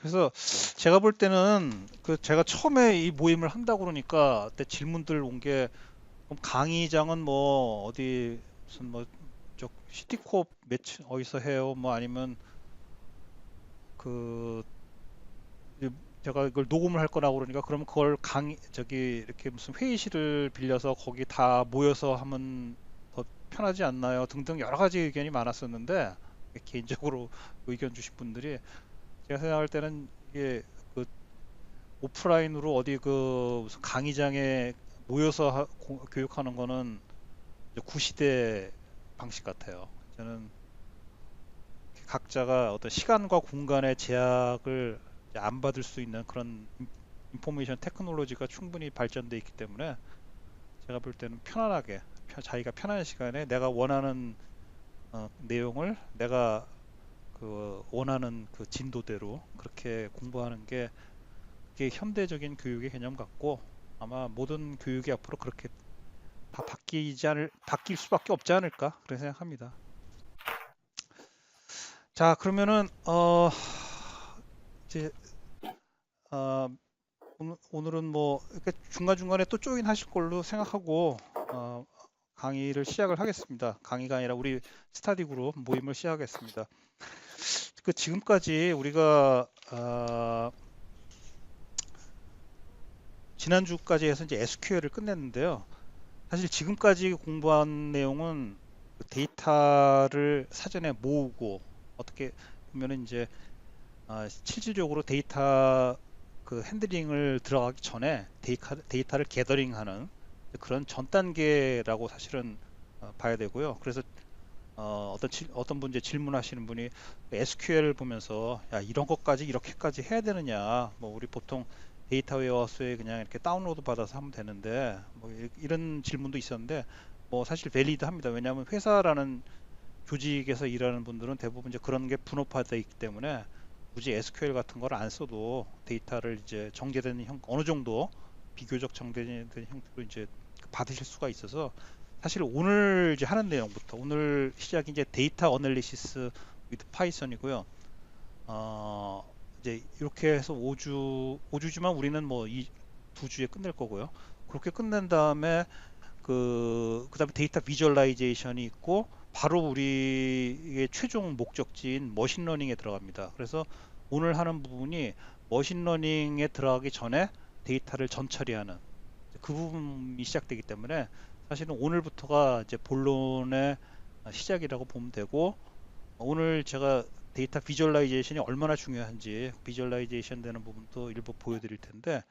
그래서 제가 볼 때는 제가 처음에 이 모임을 한다고 그러니까 그때 질문들 온 게 그럼 강의장은 뭐 어디 무슨 뭐 저 시티코업 매치 어디서 해요? 뭐 아니면 그 이- 제가 이걸 녹음을 할 거라고 그러니까 그러면 그걸 강의 저기 이렇게 무슨 회의실을 빌려서 거기 다 모여서 하면 더 편하지 않나요? 등등 여러 가지 의견이 많았었는데 개인적으로 의견 주신 분들이 제가 생각할 때는 이게 그 오프라인으로 어디 그 무슨 강의장에 모여서 교육하는 거는 이제 구시대 방식 같아요. 저는 각자가 어떤 시간과 공간의 제약을 이제 안 받을 수 있는 그런 인포메이션 테크놀로지가 충분히 발전돼 있기 때문에 제가 볼 때는 편안하게 자기가 편한 시간에 내가 원하는 내용을 내가 그 원하는 그 진도대로 그렇게 공부하는 게 그게 현대적인 교육의 개념 같고 아마 모든 교육이 앞으로 그렇게 다 바뀔 수밖에 없지 않을까 그렇게 생각합니다. 자, 그러면은 이제 어, 오늘은 뭐 이렇게 중간중간에 또 조인 하실 걸로 생각하고 어, 강의를 시작을 하겠습니다. 강의가 아니라 우리 스타디 그룹 모임을 시작하겠습니다. 그 지금까지 우리가 지난주까지 해서 이제 SQL을 끝냈는데요. 사실 지금까지 공부한 내용은 그 데이터를 사전에 모으고 어떻게 보면은 이제 실질적으로 데이터 그 핸들링을 들어가기 전에 데이터를 게더링하는 그런 전 단계라고 사실은 봐야 되고요. 그래서 어떤 분 이제 질문하시는 분이 SQL을 보면서 야 이런 것까지 이렇게까지 해야 되느냐? 뭐 우리 보통 데이터 웨어하우스에 그냥 이렇게 다운로드 받아서 하면 되는데 뭐 이런 질문도 있었는데 뭐 사실 밸리드합니다. 왜냐하면 회사라는 조직에서 일하는 분들은 대부분 이제 그런 게 분업화되어 있기 때문에 굳이 SQL 같은 걸 안 써도 데이터를 이제 정제되는 어느 정도 비교적 정제되는 형태로 이제 받으실 수가 있어서 사실 오늘 이제 하는 내용부터 오늘 시작이 이제 데이터 어널리시스 위드 파이썬이고요. 이제 이렇게 해서 5주지만 우리는 뭐 이 2주에 끝낼 거고요. 그렇게 끝낸 다음에 그다음에 데이터 비주얼라이제이션이 있고 바로 우리의 최종 목적지인 머신러닝에 들어갑니다. 그래서 오늘 하는 부분이 머신러닝에 들어가기 전에 데이터를 전처리하는 그 부분이 시작되기 때문에 사실은 오늘부터가 이제 본론의 시작이라고 보면 되고 오늘 제가 데이터 비주얼라이제이션이 얼마나 중요한지 비주얼라이제이션 되는 부분도 일부 보여드릴 텐데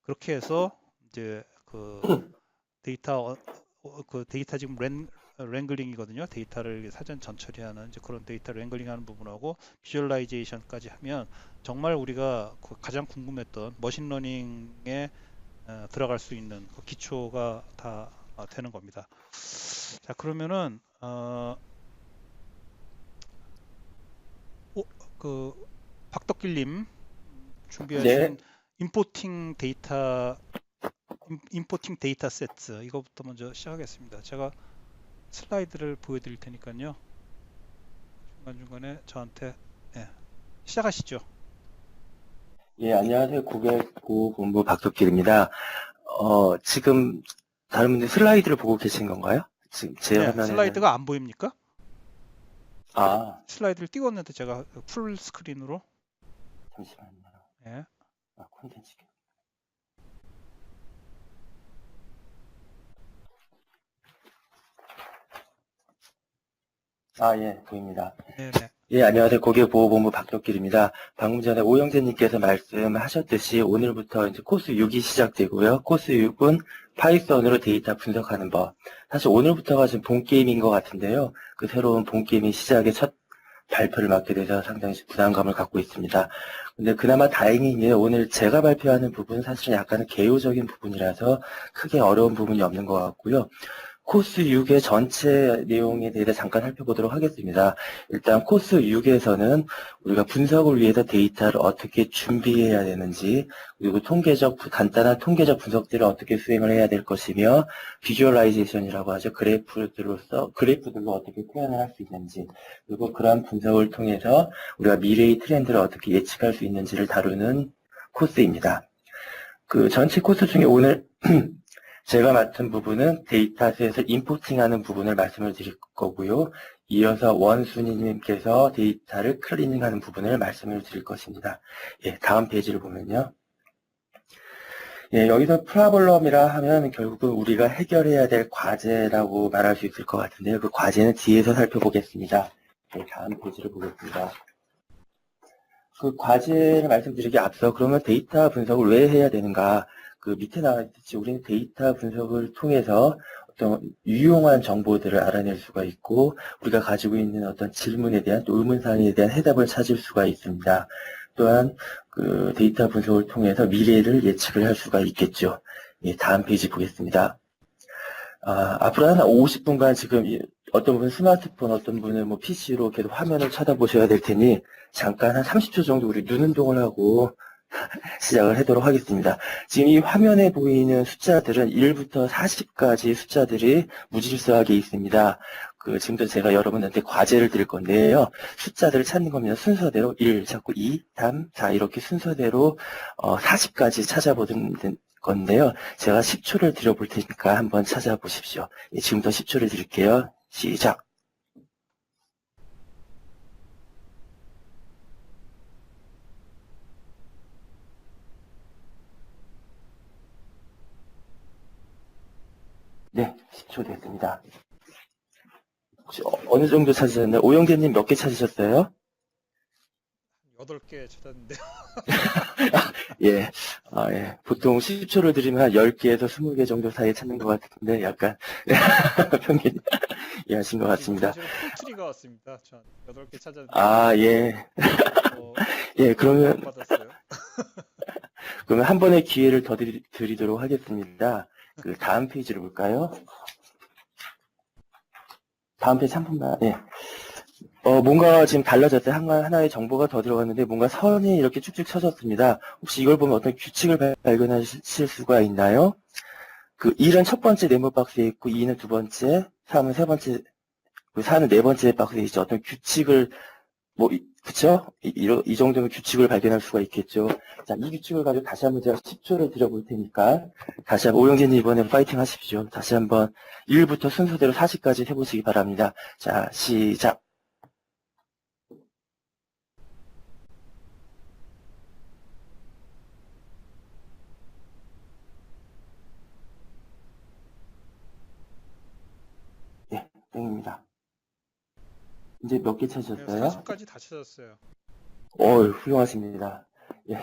그렇게 해서 이제 데이터 데이터 지금 랭글링이거든요. 데이터를 사전 전처리하는 이제 그런 데이터 랭글링하는 부분하고 비주얼라이제이션까지 하면 정말 우리가 가장 궁금했던 머신러닝에 들어갈 수 있는 그 기초가 다 되는 겁니다. 자 그러면은 오, 그 박덕길님 준비하신 네, 임포팅 데이터 세트 이거부터 먼저 시작하겠습니다. 제가 슬라이드를 보여드릴 테니까요. 중간중간에 저한테 예, 시작하시죠. 예, 안녕하세요. 고객보호본부 박덕길입니다. 지금 다른 분들 슬라이드를 보고 계신 건가요? 지금 제 예, 화면에는, 슬라이드가 안 보입니까? 아, 슬라이드를 띄웠는데 제가 풀 스크린으로 잠시만요. 예, 콘텐츠. 예, 보입니다. 네네. 예, 안녕하세요. 고객보호본부 박덕길입니다. 방금 전에 오영재님께서 말씀하셨듯이 오늘부터 이제 코스 6이 시작되고요. 코스 6은 파이썬으로 데이터 분석하는 법. 사실 오늘부터가 지금 본 게임인 것 같은데요. 그 새로운 본 게임의 시작의 첫 발표를 맡게 돼서 상당히 부담감을 갖고 있습니다. 근데 그나마 다행인 게 오늘 제가 발표하는 부분은 사실 약간은 개요적인 부분이라서 크게 어려운 부분이 없는 것 같고요. 코스 6의 전체 내용에 대해서 잠깐 살펴보도록 하겠습니다. 일단 코스 6에서는 우리가 분석을 위해서 데이터를 어떻게 준비해야 되는지, 그리고 간단한 통계적 분석들을 어떻게 수행을 해야 될 것이며, 비주얼라이제이션이라고 하죠. 그래프들로 어떻게 표현을 할 수 있는지, 그리고 그러한 분석을 통해서 우리가 미래의 트렌드를 어떻게 예측할 수 있는지를 다루는 코스입니다. 그 전체 코스 중에 오늘 제가 맡은 부분은 데이터셋을 임포팅하는 부분을 말씀을 드릴 거고요. 이어서 원순이님께서 데이터를 클리닝하는 부분을 말씀을 드릴 것입니다. 예, 다음 페이지를 보면요. 예, 여기서 프로블럼이라 하면 결국은 우리가 해결해야 될 과제라고 말할 수 있을 것 같은데요. 그 과제는 뒤에서 살펴보겠습니다. 예, 다음 페이지를 보겠습니다. 그 과제를 말씀드리기 앞서 그러면 데이터 분석을 왜 해야 되는가? 그 밑에 나와 있듯이 우리는 데이터 분석을 통해서 어떤 유용한 정보들을 알아낼 수가 있고 우리가 가지고 있는 어떤 질문에 대한 또 의문사항에 대한 해답을 찾을 수가 있습니다. 또한 그 데이터 분석을 통해서 미래를 예측을 할 수가 있겠죠. 예, 다음 페이지 보겠습니다. 앞으로 한 50분간 지금 어떤 분은 스마트폰, 어떤 분은 뭐 PC로 계속 화면을 쳐다보셔야 될 테니 잠깐 한 30초 정도 우리 눈 운동을 하고 시작을 하도록 하겠습니다. 지금 이 화면에 보이는 숫자들은 1부터 40까지 숫자들이 무질서하게 있습니다. 지금도 제가 여러분한테 과제를 드릴 건데요. 숫자들을 찾는 겁니다. 순서대로 1, 자꾸 2, 3, 4 이렇게 순서대로 40까지 찾아보는 건데요. 제가 10초를 드려볼 테니까 한번 찾아보십시오. 예, 지금부터 10초를 드릴게요. 시작. 네, 10초 됐습니다. 혹시 어느 정도 찾으셨나요? 오영재님 몇 개 찾으셨어요? 8개 찾았는데요. 예, 예. 보통 10초를 드리면 한 10개에서 20개 정도 사이에 찾는 것 같은데, 약간, 평균 이해하신 것 같습니다. 사실은 포트리가 왔습니다. 전 8개 찾았는데. 예. 예, 그러면, 받았어요. 그러면 한 번의 기회를 더 드리도록 하겠습니다. 그 다음 페이지를 볼까요? 다음 페이지 한 번만, 예. 뭔가 지금 달라졌어요. 하나의 정보가 더 들어갔는데 뭔가 선이 이렇게 쭉쭉 쳐졌습니다. 혹시 이걸 보면 어떤 규칙을 발견하실 수가 있나요? 그 1은 첫 번째 네모 박스에 있고 2는 두 번째, 3은 세 번째, 4는 네 번째 박스에 있죠. 어떤 규칙을 그쵸? 이 정도면 규칙을 발견할 수가 있겠죠. 자, 이 규칙을 가지고 다시 한번 제가 10초를 드려볼 테니까, 다시 한번, 오영진님 이번엔 파이팅 하십시오. 다시 한번 1부터 순서대로 40까지 해보시기 바랍니다. 자, 시작. 예, 땡입니다. 이제 몇 개 찾으셨어요? 40까지 다 찾았어요. 훌륭하십니다. 예.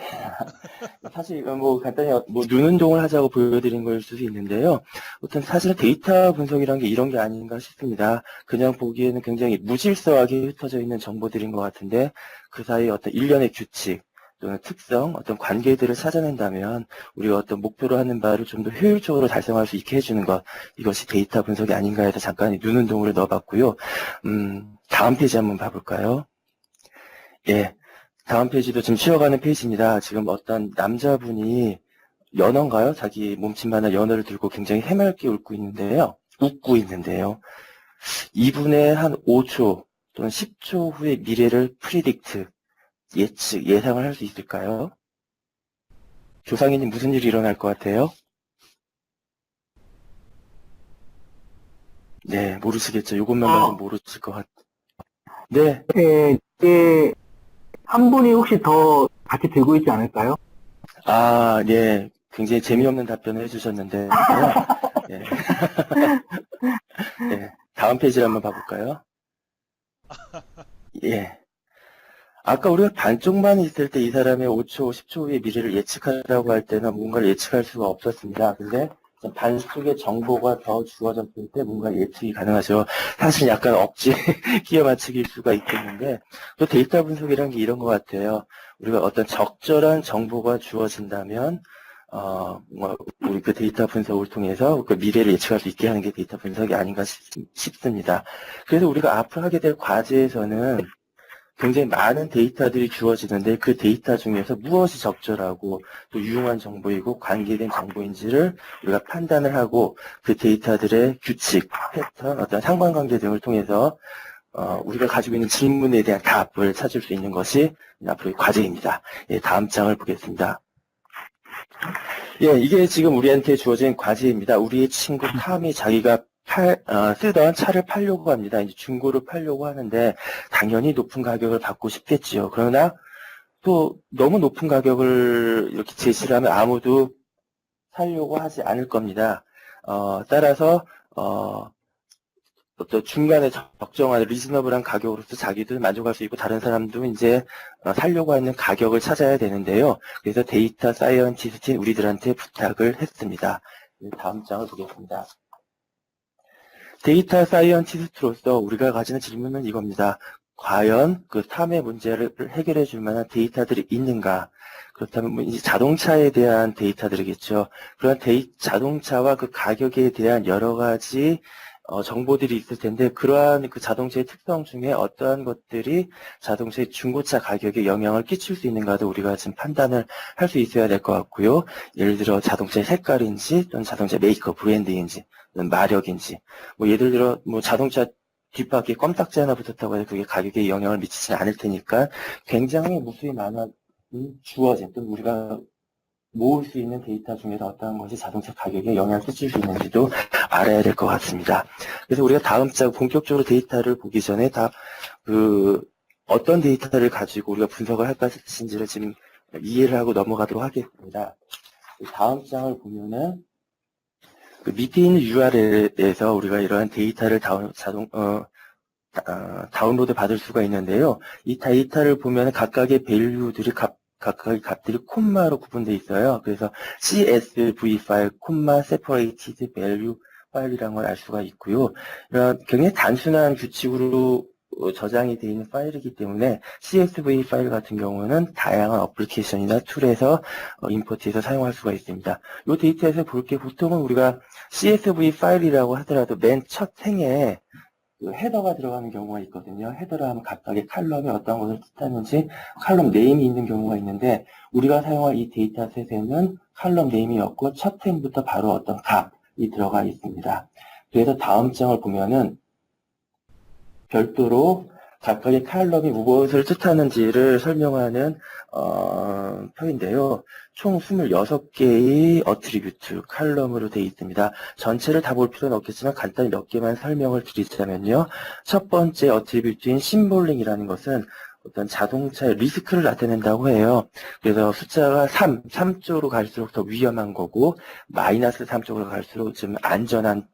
사실 간단히 눈 운동을 하자고 보여드린 걸 수도 있는데요. 어떤 사실은 데이터 분석이란 게 이런 게 아닌가 싶습니다. 그냥 보기에는 굉장히 무질서하게 흩어져 있는 정보들인 것 같은데 그 사이에 어떤 일련의 규칙 또는 특성, 어떤 관계들을 찾아낸다면 우리가 어떤 목표로 하는 바를 좀 더 효율적으로 달성할 수 있게 해주는 것, 이것이 데이터 분석이 아닌가 해서 잠깐 눈 운동을 넣어봤고요. 다음 페이지 한번 봐볼까요? 예. 다음 페이지도 지금 쉬어가는 페이지입니다. 지금 어떤 남자분이 연어인가요? 자기 몸집만한 연어를 들고 굉장히 해맑게 웃고 있는데요. 이분의 한 5초 또는 10초 후의 미래를 프리딕트, 예상을 할 수 있을까요? 조상희님 무슨 일이 일어날 것 같아요? 네, 모르시겠죠. 이것만 봐도 모르실 것 같아요. 네. 네, 한 분이 혹시 더 같이 들고 있지 않을까요? 네. 굉장히 재미없는 답변을 해주셨는데요. 네. 네. 다음 페이지를 한번 봐볼까요? 예. 아까 우리가 반쪽만 있을 때 이 사람의 5초, 10초 후의 미래를 예측하라고 할 때는 뭔가를 예측할 수가 없었습니다. 근데 반쪽의 정보가 더 주어졌을 때 뭔가 예측이 가능하죠. 사실 약간 억지 끼워 맞추기일 수가 있겠는데 또 데이터 분석이라는 게 이런 것 같아요. 우리가 어떤 적절한 정보가 주어진다면 우리 그 데이터 분석을 통해서 그 미래를 예측할 수 있게 하는 게 데이터 분석이 아닌가 싶습니다. 그래서 우리가 앞으로 하게 될 과제에서는 굉장히 많은 데이터들이 주어지는데 그 데이터 중에서 무엇이 적절하고 또 유용한 정보이고 관계된 정보인지를 우리가 판단을 하고 그 데이터들의 규칙, 패턴, 어떤 상관관계 등을 통해서 우리가 가지고 있는 질문에 대한 답을 찾을 수 있는 것이 앞으로의 과제입니다. 예, 다음 장을 보겠습니다. 예, 이게 지금 우리한테 주어진 과제입니다. 우리의 친구 탐이 자기가 쓰던 차를 팔려고 합니다. 이제 중고를 팔려고 하는데 당연히 높은 가격을 받고 싶겠지요. 그러나 또 너무 높은 가격을 이렇게 제시를 하면 아무도 사려고 하지 않을 겁니다. 따라서 어떤 중간에 적정한 리즈너블한 가격으로서 자기도 만족할 수 있고 다른 사람도 이제 사려고 하는 가격을 찾아야 되는데요. 그래서 데이터 사이언티스트인 우리들한테 부탁을 했습니다. 다음 장을 보겠습니다. 데이터 사이언티스트로서 우리가 가지는 질문은 이겁니다. 과연 그 탐의 문제를 해결해 줄 만한 데이터들이 있는가? 그렇다면 이제 자동차에 대한 데이터들이겠죠. 그런 자동차와 그 가격에 대한 여러 가지 정보들이 있을 텐데 그러한 그 자동차의 특성 중에 어떠한 것들이 자동차의 중고차 가격에 영향을 끼칠 수 있는가도 우리가 지금 판단을 할 수 있어야 될 것 같고요. 예를 들어 자동차의 색깔인지 또는 자동차 메이커 브랜드인지 또는 마력인지 뭐 예를 들어 뭐 자동차 뒷바퀴에 껌딱지 하나 붙었다고 해서 그게 가격에 영향을 미치지 않을 테니까 굉장히 무수히 많은 주어진 또는 우리가 모을 수 있는 데이터 중에서 어떠한 것이 자동차 가격에 영향을 끼칠 수 있는지도 알아야 될 것 같습니다. 그래서 우리가 다음 장 본격적으로 데이터를 보기 전에 어떤 데이터를 가지고 우리가 분석을 할 것인지를 지금 이해를 하고 넘어가도록 하겠습니다. 다음 장을 보면은 그 밑에 있는 URL에서 우리가 이러한 데이터를 다운로드 받을 수가 있는데요. 이 데이터를 보면 각각의 밸류들이 각각의 값들이 콤마로 구분되어 있어요. 그래서 CSV 파일, 콤마 separated value 파일이라는 걸 알 수가 있고요. 이런 굉장히 단순한 규칙으로 저장이 되어 있는 파일이기 때문에 CSV 파일 같은 경우는 다양한 어플리케이션이나 툴에서 임포트해서 사용할 수가 있습니다. 이 데이터에서 볼 게 보통은 우리가 CSV 파일이라고 하더라도 맨 첫 행에 그 헤더가 들어가는 경우가 있거든요. 헤더를 하면 각각의 칼럼이 어떤 것을 뜻하는지 칼럼 네임이 있는 경우가 있는데 우리가 사용할 이 데이터셋에는 칼럼 네임이 없고 첫 행부터 바로 어떤 값이 들어가 있습니다. 그래서 다음 장을 보면은 별도로 각각의 칼럼이 무엇을 뜻하는지를 설명하는 표인데요. 총 26개의 어트리뷰트 칼럼으로 되어 있습니다. 전체를 다 볼 필요는 없겠지만 간단히 몇 개만 설명을 드리자면요. 첫 번째 어트리뷰트인 심볼링이라는 것은 어떤 자동차의 리스크를 나타낸다고 해요. 그래서 숫자가 3쪽으로 갈수록 더 위험한 거고 마이너스 3쪽으로 갈수록 좀 안전한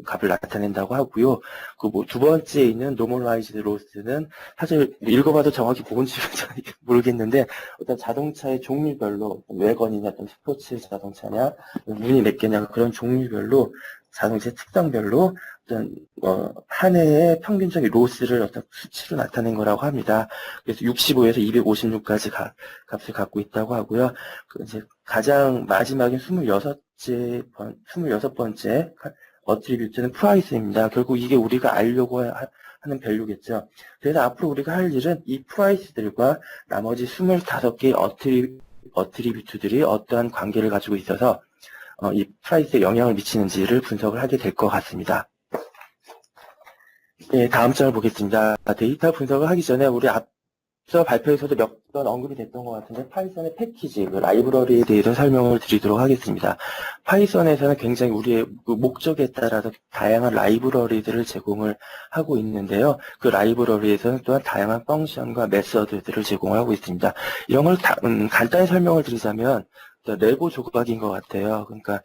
값을 나타낸다고 하고요. 그 두 번째에 있는 normalized loss는 사실 읽어봐도 정확히 뭔지 모르겠는데 어떤 자동차의 종류별로 외건이냐 어떤 스포츠 자동차냐 문이 몇 개냐 그런 종류별로 자동차의 특성별로 어떤 한 해의 평균적인 로스를 어떤 수치로 나타낸 거라고 합니다. 그래서 65에서 256까지 값을 갖고 있다고 하고요. 그 이제 가장 마지막인 26번째 어트리뷰트는 프라이스입니다. 결국 이게 우리가 알려고 하는 밸류겠죠. 그래서 앞으로 우리가 할 일은 이 프라이스들과 나머지 25개의 어트리뷰트들이 어떠한 관계를 가지고 있어서 이 프라이스에 영향을 미치는지를 분석을 하게 될 것 같습니다. 네, 다음 장을 보겠습니다. 데이터 분석을 하기 전에 우리 앞서 발표에서도 몇 번 언급이 됐던 것 같은데 파이썬의 패키지, 그 라이브러리에 대해서 설명을 드리도록 하겠습니다. 파이썬에서는 굉장히 우리의 그 목적에 따라서 다양한 라이브러리들을 제공을 하고 있는데요. 그 라이브러리에서는 또한 다양한 펑션과 메서드들을 제공하고 있습니다. 이런 걸 간단히 설명을 드리자면 레고 조각인 것 같아요. 그러니까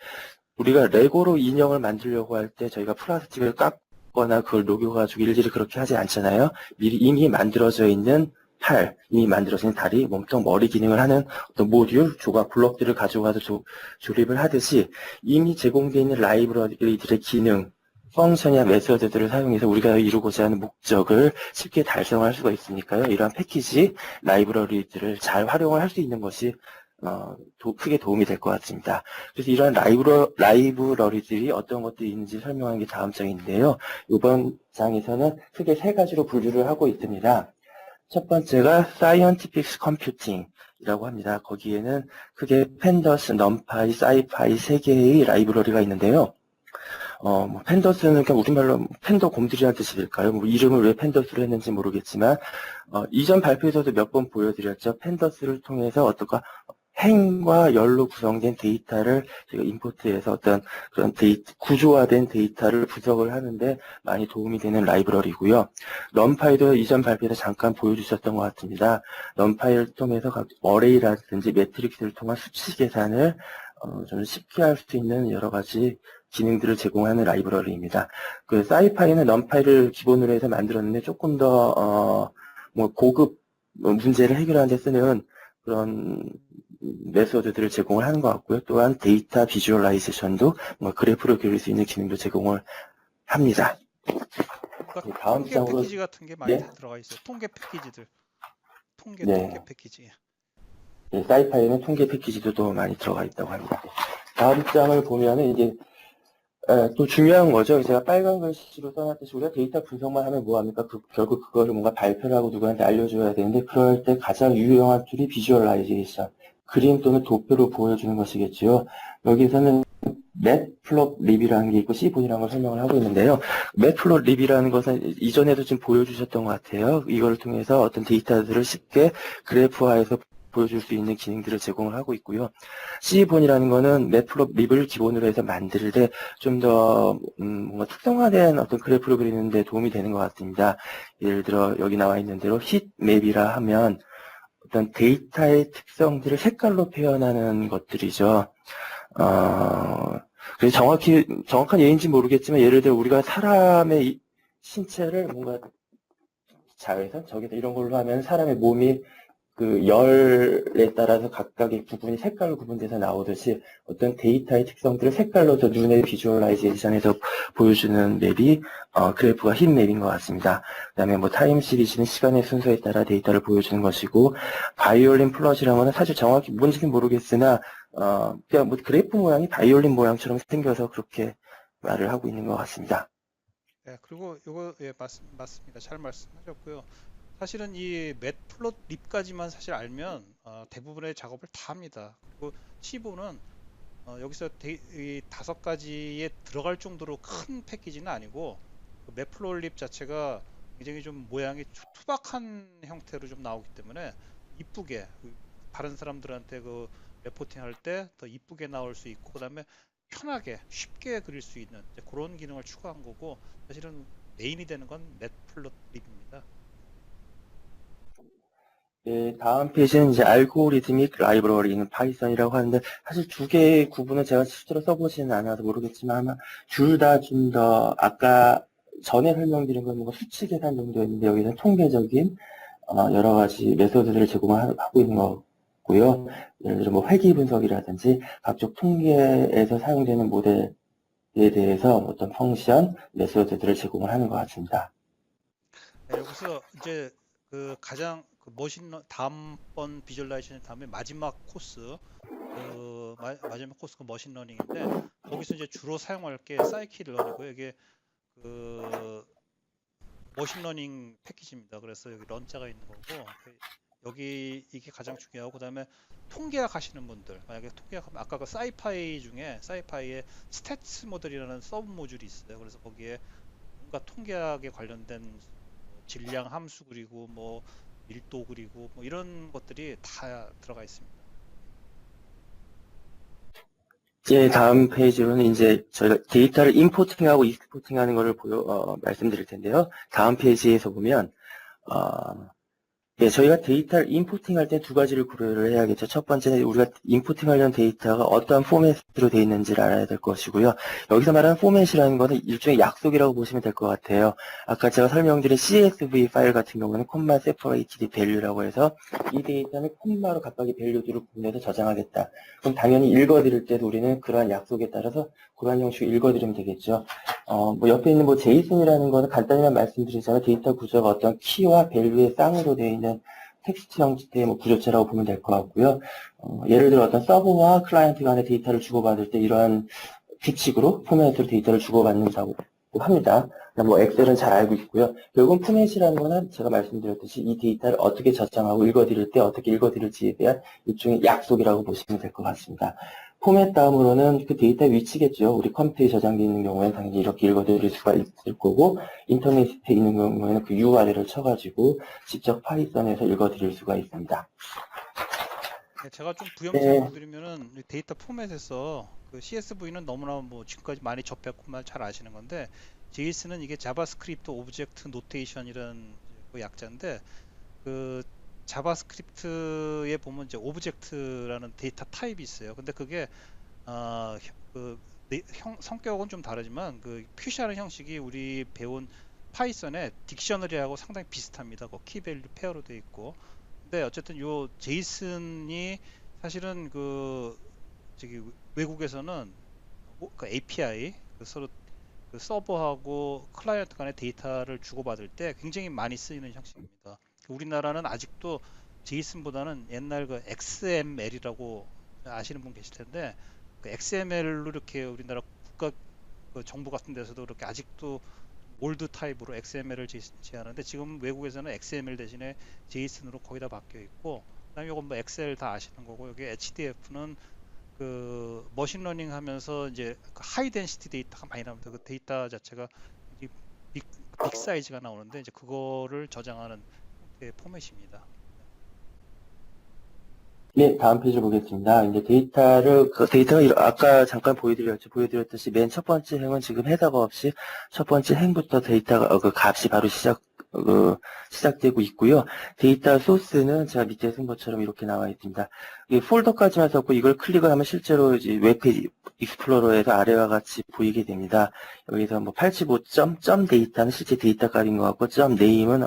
우리가 레고로 인형을 만들려고 할 때 저희가 플라스틱을 깎거나 그걸 녹여가지고 일일이 그렇게 하지 않잖아요. 미리 이미 만들어져 있는 팔, 이미 만들어진 다리, 몸통, 머리 기능을 하는 어떤 모듈, 조각, 블록들을 가져가서 조립을 하듯이 이미 제공되어 있는 라이브러리들의 기능, 펑션이나 메서드들을 사용해서 우리가 이루고자 하는 목적을 쉽게 달성할 수가 있으니까요. 이러한 패키지, 라이브러리들을 잘 활용을 할 수 있는 것이 크게 도움이 될 것 같습니다. 그래서 이러한 라이브러리들이 어떤 것들이 있는지 설명하는 게 다음 장인데요. 이번 장에서는 크게 세 가지로 분류를 하고 있습니다. 첫 번째가 Scientific Computing이라고 합니다. 거기에는 크게 팬더스, 넘파이, 사이파이 세 개의 라이브러리가 있는데요. 팬더스는 그냥 우리말로 팬더 곰들이라는 뜻이 될까요? 뭐 이름을 왜 팬더스로 했는지 모르겠지만, 이전 발표에서도 몇 번 보여드렸죠. 팬더스를 통해서 어떤가 행과 열로 구성된 데이터를 제가 임포트해서 어떤 그런 구조화된 데이터를 분석을 하는데 많이 도움이 되는 라이브러리고요. 럼파이도 이전 발표에서 잠깐 보여주셨던 것 같습니다. 럼파이를 통해서 각 어레이라든지 매트릭스를 통한 수치 계산을 좀 쉽게 할 수 있는 여러 가지 기능들을 제공하는 라이브러리입니다. 그 사이파이는 럼파이를 기본으로 해서 만들었는데 조금 더 고급 문제를 해결하는 데 쓰는 그런 메소드들을 제공을 하는 것 같고요. 또한 데이터 비주얼라이제이션도 그래프로 그릴 수 있는 기능도 제공을 합니다. 그러니까 다음 통계 장으로 패키지 같은 게 많이 네, 다 들어가 있어요. 통계 패키지들. 통계 네, 패키지. 네, 사이파이는 통계 패키지도 또 많이 들어가 있다고 합니다. 다음 장을 보면은 이제 또 중요한 거죠. 제가 빨간 글씨로 써놨듯이 우리가 데이터 분석만 하면 뭐합니까? 결국 그거를 뭔가 발표를 하고 누구한테 알려줘야 되는데 그럴 때 가장 유용한 툴이 비주얼라이제이션, 그림 또는 도표로 보여주는 것이겠죠. 여기서는 매플롯립이라는 게 있고 C본이라는 걸 설명을 하고 있는데요. 매플롯립이라는 것은 이전에도 좀 보여주셨던 것 같아요. 이걸 통해서 어떤 데이터들을 쉽게 그래프화해서 보여줄 수 있는 기능들을 제공을 하고 있고요. C본이라는 거는 매플롯립을 기본으로 해서 만들 때 좀 더 뭔가 특성화된 어떤 그래프를 그리는 데 도움이 되는 것 같습니다. 예를 들어 여기 나와 있는 대로 힛맵이라 하면 어떤 데이터의 특성들을 색깔로 표현하는 것들이죠. 그래서 정확한 예인지 모르겠지만, 예를 들어 우리가 사람의 신체를 뭔가 자외선, 저기서 이런 걸로 하면 사람의 몸이 그 열에 따라서 각각의 부분이 색깔로 구분돼서 나오듯이 어떤 데이터의 특성들을 색깔로 더 눈의 비주얼라이제이션에서 보여주는 맵이 그래프가 흰 맵인 것 같습니다. 그 다음에 뭐 타임 시리즈는 시간의 순서에 따라 데이터를 보여주는 것이고, 바이올린 플롯이라는 거는 사실 정확히 뭔지는 모르겠으나 그냥 뭐 그래프 모양이 바이올린 모양처럼 생겨서 그렇게 말을 하고 있는 것 같습니다. 네, 그리고 이거 예, 맞습니다. 잘 말씀하셨고요. 사실은 이 맷플롯립까지만 사실 알면 대부분의 작업을 다 합니다. 그리고 시보는 여기서 이 5가지에 들어갈 정도로 큰 패키지는 아니고 그 맷플롯립 자체가 굉장히 좀 모양이 투박한 형태로 좀 나오기 때문에 이쁘게 다른 사람들한테 그 레포팅 할 때 더 이쁘게 나올 수 있고, 그다음에 편하게 쉽게 그릴 수 있는 이제 그런 기능을 추가한 거고, 사실은 메인이 되는 건 맷플롯립입니다. 네, 다음 페이지는 이제 알고리드믹 라이브러리는 파이썬이라고 하는데, 사실 두 개의 구분은 제가 실제로 써보지는 않아서 모르겠지만 아마 둘 다 좀 더 아까 전에 설명드린 건 뭔가 수치 계산 정도였는데 여기는 통계적인 여러 가지 메소드들을 제공하고 있는 거고요. 예를 들어 뭐 회귀 분석이라든지 각종 통계에서 사용되는 모델에 대해서 어떤 펑션, 메소드들을 제공을 하는 것 같습니다. 네, 여기서 이제 그 가장 그 다음번 비주얼라이제이션 다음에 마지막 코스, 그 마지막 코스가 머신러닝인데, 거기서 이제 주로 사용할 게 사이키러닝이고요. 이게 그 머신러닝 패키지입니다. 그래서 여기 런자가 있는 거고, 여기 이게 가장 중요하고, 그다음에 통계학 하시는 분들, 만약에 통계학 하면 아까 그 사이파이 중에 사이파이의 스태츠 모델이라는 서브 모듈이 있어요. 그래서 거기에 뭔가 통계학에 관련된 질량 함수 그리고 뭐 밀도 그리고 뭐 이런 것들이 다 들어가 있습니다. 이제 다음 페이지로는 이제 저희가 데이터를 임포팅하고 익스포팅하는 것을 말씀드릴 텐데요. 다음 페이지에서 보면 예, 저희가 데이터를 임포팅할 때 두 가지를 고려를 해야겠죠. 첫 번째는 우리가 임포팅하려는 데이터가 어떠한 포맷으로 되어 있는지를 알아야 될 것이고요. 여기서 말하는 포맷이라는 것은 일종의 약속이라고 보시면 될 것 같아요. 아까 제가 설명드린 CSV 파일 같은 경우는 콤마 세퍼레이티드 밸류라고 해서 이 데이터는 콤마로 각각의 밸류들을 구분해서 저장하겠다. 그럼 당연히 읽어드릴 때도 우리는 그러한 약속에 따라서 그러한 형식으로 읽어드리면 되겠죠. 뭐 옆에 있는 뭐 제이슨이라는 거는 간단히만 말씀드리자면 데이터 구조가 어떤 키와 밸류의 쌍으로 되어 있는 텍스트 형태의 뭐 구조체라고 보면 될 것 같고요. 예를 들어 어떤 서버와 클라이언트 간의 데이터를 주고받을 때 이러한 규칙으로 포맷으로 데이터를 주고받는다고 합니다. 뭐 엑셀은 잘 알고 있고요. 결국은 포맷이라는 거는 제가 말씀드렸듯이 이 데이터를 어떻게 저장하고 읽어드릴 때 어떻게 읽어드릴지에 대한 일종의 약속이라고 보시면 될 것 같습니다. 포맷 다음으로는 그 데이터 위치겠죠. 우리 컴퓨터에 저장되어 있는 경우에는 당연히 이렇게 읽어드릴 수가 있을 거고, 인터넷에 있는 경우에는 그 URL을 쳐가지고 직접 파이썬에서 읽어드릴 수가 있습니다. 네, 제가 좀 네. 부연설명 드리면은 이 데이터 포맷에서 그 CSV는 너무나 뭐 지금까지 많이 접했구만 잘 아시는 건데, JS는 이게 자바스크립트 오브젝트 노테이션이라는 그 약자인데, 그 자바스크립트에 보면 이제 오브젝트라는 데이터 타입이 있어요. 근데 그게 그 성격은 좀 다르지만 그 표시하는 형식이 우리 배운 파이썬의 딕셔너리하고 상당히 비슷합니다. 그 키밸류 페어로 되어 있고. 근데 어쨌든 요 제이슨이 사실은 그 저기 외국에서는 그 API 그 서로 그 서버하고 클라이언트 간의 데이터를 주고받을 때 굉장히 많이 쓰이는 형식입니다. 우리나라는 아직도 제이슨보다는 옛날 그 XML이라고 아시는 분 계실 텐데, 그 XML로 이렇게 우리나라 국가 그 정부 같은 데서도 이렇게 아직도 올드 타입으로 XML을 제시하는데, 지금 외국에서는 XML 대신에 제이슨으로 거의 다 바뀌어 있고, 그다음에 이건 뭐 엑셀 다 아시는 거고, 여기 HDF는 그 머신러닝 하면서 이제 그 하이 덴시티 데이터가 많이 나옵니다. 그 데이터 자체가 빅, 빅 사이즈가 나오는데 이제 그거를 저장하는 포맷입니다. 네, 다음 페이지 보겠습니다. 이제 데이터가 아까 잠깐 보여드렸듯이 맨 첫 번째 행은 지금 헤더가 없이 첫 번째 행부터 데이터가, 그 값이 바로 시작되고 있고요. 데이터 소스는 제가 밑에 쓴 것처럼 이렇게 나와 있습니다. 이 폴더까지만 썼고 이걸 클릭을 하면 실제로 이제 웹페이지 익스플로러에서 아래와 같이 보이게 됩니다. 여기서 뭐 85점 데이터는 실제 데이터 값인 것 같고, 점 네임은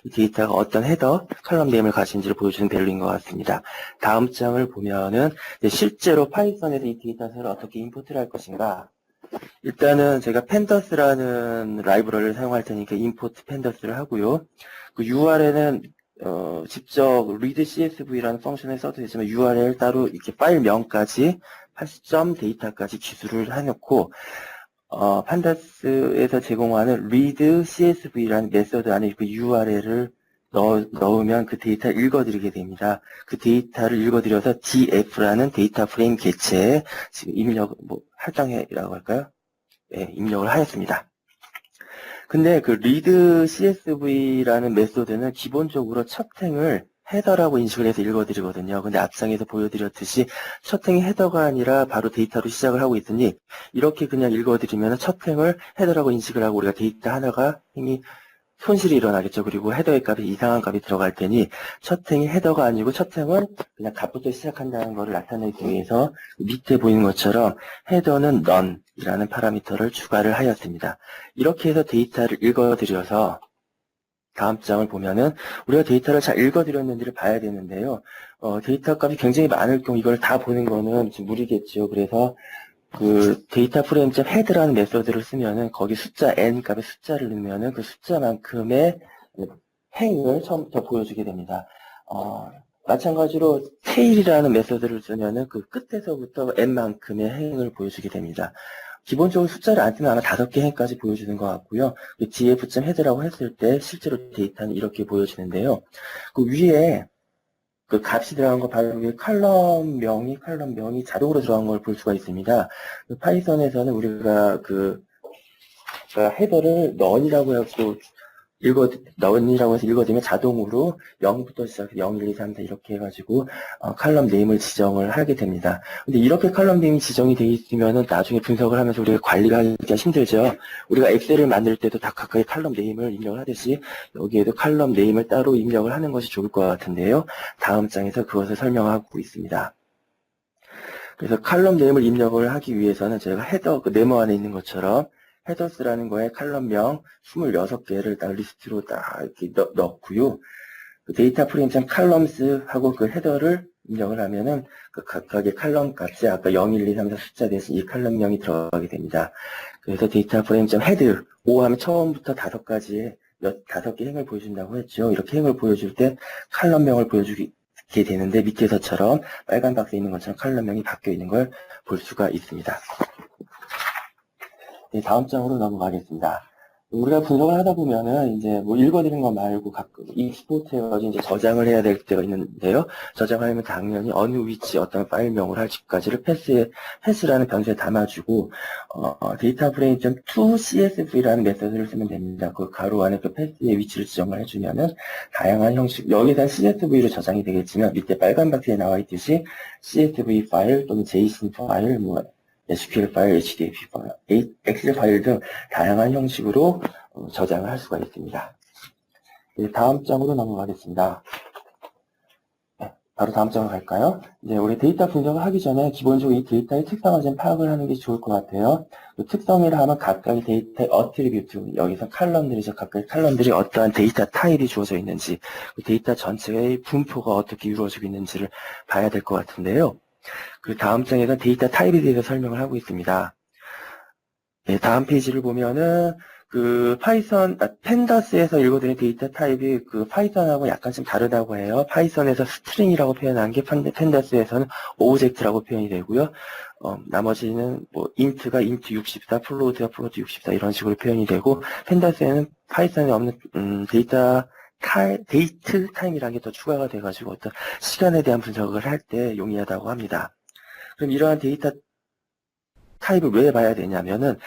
이 데이터가 어떤 헤더, 컬럼 네임을 가진지를 보여주는 밸류인 것 같습니다. 다음 장을 보면은 실제로 파이썬에서 이 데이터를 어떻게 임포트를 할 것인가. 일단은 제가 팬더스라는 라이브러리를 사용할 테니까 임포트 팬더스를 하고요. 그 URL은 직접 read CSV라는 펑션을 써도 되지만 URL 따로 이렇게 파일명까지 80점 데이터까지 기술을 해놓고 판다스에서 제공하는 read CSV라는 메서드 안에 그 URL을 넣으면 그 데이터를 읽어드리게 됩니다. 그 데이터를 읽어드려서 df라는 데이터 프레임 개체에 지금 할당해라고 할까요? 네, 입력을 하였습니다. 근데 그 read CSV라는 메소드는 기본적으로 첫 행을 헤더라고 인식을 해서 읽어드리거든요. 근데 앞상에서 보여드렸듯이 첫 행이 헤더가 아니라 바로 데이터로 시작을 하고 있으니 이렇게 그냥 읽어드리면 첫 행을 헤더라고 인식을 하고 우리가 데이터 하나가 행이 손실이 일어나겠죠. 그리고 헤더의 값이 이상한 값이 들어갈 테니 첫 행이 헤더가 아니고 첫 행은 그냥 값부터 시작한다는 것을 나타내기 위해서 밑에 보이는 것처럼 헤더는 none이라는 파라미터를 추가를 하였습니다. 이렇게 해서 데이터를 읽어드려서 다음 장을 보면은 우리가 데이터를 잘 읽어드렸는지를 봐야 되는데요. 데이터 값이 굉장히 많을 경우 이걸 다 보는 거는 좀 무리겠죠. 그래서 그 데이터 프레임점 헤드라는 메서드를 쓰면은 거기 숫자 n 값의 숫자를 넣으면은 그 숫자만큼의 행을 처음부터 보여주게 됩니다. 마찬가지로 tail이라는 메서드를 쓰면은 그 끝에서부터 n만큼의 행을 보여주게 됩니다. 기본적으로 숫자를 안 쓰면 아마 5개 행까지 보여주는 것 같고요. df.head라고 했을 때 실제로 데이터는 이렇게 보여지는데요. 그 위에 그 값이 들어간 거 바로 위에 칼럼 명이 자동으로 들어간 걸 볼 수가 있습니다. 그 파이썬에서는 우리가 헤더를 none이라고 해서 none이라고 해서 읽어드리면 자동으로 0부터 시작해서 0, 1, 2, 3, 4 이렇게 해가지고 칼럼 네임을 지정을 하게 됩니다. 근데 이렇게 칼럼 네임이 지정이 되어 있으면은 나중에 분석을 하면서 우리가 관리가 하기가 힘들죠. 우리가 엑셀을 만들 때도 다 각각의 칼럼 네임을 입력을 하듯이 여기에도 칼럼 네임을 따로 입력을 하는 것이 좋을 것 같은데요. 다음 장에서 그것을 설명하고 있습니다. 그래서 칼럼 네임을 입력을 하기 위해서는 저희가 헤더 그 네모 안에 있는 것처럼 헤더스라는 거에 칼럼명 26개를 딱 리스트로 딱 이렇게 넣고요. 그 데이터 프레임점 칼럼스 하고 그 헤더를 입력을 하면은 그 각각의 칼럼 값이 아까 0, 1, 2, 3, 4 숫자 대신 이 칼럼명이 들어가게 됩니다. 그래서 데이터 프레임점 헤드 5 하면 처음부터 5가지의 다섯 개 행을 보여준다고 했죠. 이렇게 행을 보여줄 때 칼럼명을 보여주게 되는데 밑에서처럼 빨간 박스에 있는 것처럼 칼럼명이 바뀌어 있는 걸 볼 수가 있습니다. 네, 다음 장으로 넘어가겠습니다. 우리가 분석을 하다 보면은 이제 뭐 읽어드리는 것 말고 가끔 익스포트해가지고 이제 저장을 해야 될 때가 있는데요. 저장하려면 당연히 어느 위치 어떤 파일명을 할지까지를 패스라는 변수에 담아주고 데이터 프레임 .to csv라는 메서드를 쓰면 됩니다. 그 가로 안에 그 패스의 위치를 지정을 해주면은 다양한 형식 여기서 csv로 저장이 되겠지만 밑에 빨간 박스에 나와 있듯이 csv 파일 또는 json 파일 뭐 SQL 파일, HDF 파일, 엑셀 파일 등 다양한 형식으로 저장을 할 수가 있습니다. 네, 다음 장으로 넘어가겠습니다. 네, 바로 다음 장으로 갈까요? 이제 우리 데이터 분석을 하기 전에 기본적으로 이 데이터의 특성을 좀 파악을 하는 게 좋을 것 같아요. 그 특성이라 하면 각각의 데이터의 어트리뷰트, 여기서 칼럼들이죠. 각각의 칼럼들이 어떠한 데이터 타입이 주어져 있는지, 그 데이터 전체의 분포가 어떻게 이루어지고 있는지를 봐야 될 것 같은데요. 그 다음 장에서 데이터 타입에 대해서 설명을 하고 있습니다. 네, 다음 페이지를 보면은 그 펜다스에서 읽어드린 데이터 타입이 그 파이썬하고 약간 좀 다르다고 해요. 파이썬에서 스트링이라고 표현한 게 펜다스에서는 오브젝트라고 표현이 되고요. 나머지는 뭐 int가 int 64, float가 float 64 이런 식으로 표현이 되고 펜다스에는 파이썬에 없는 데이트 타임이라는 게 더 추가가 돼가지고 어떤 시간에 대한 분석을 할 때 용이하다고 합니다. 그럼 이러한 데이터 타입을 왜 봐야 되냐면은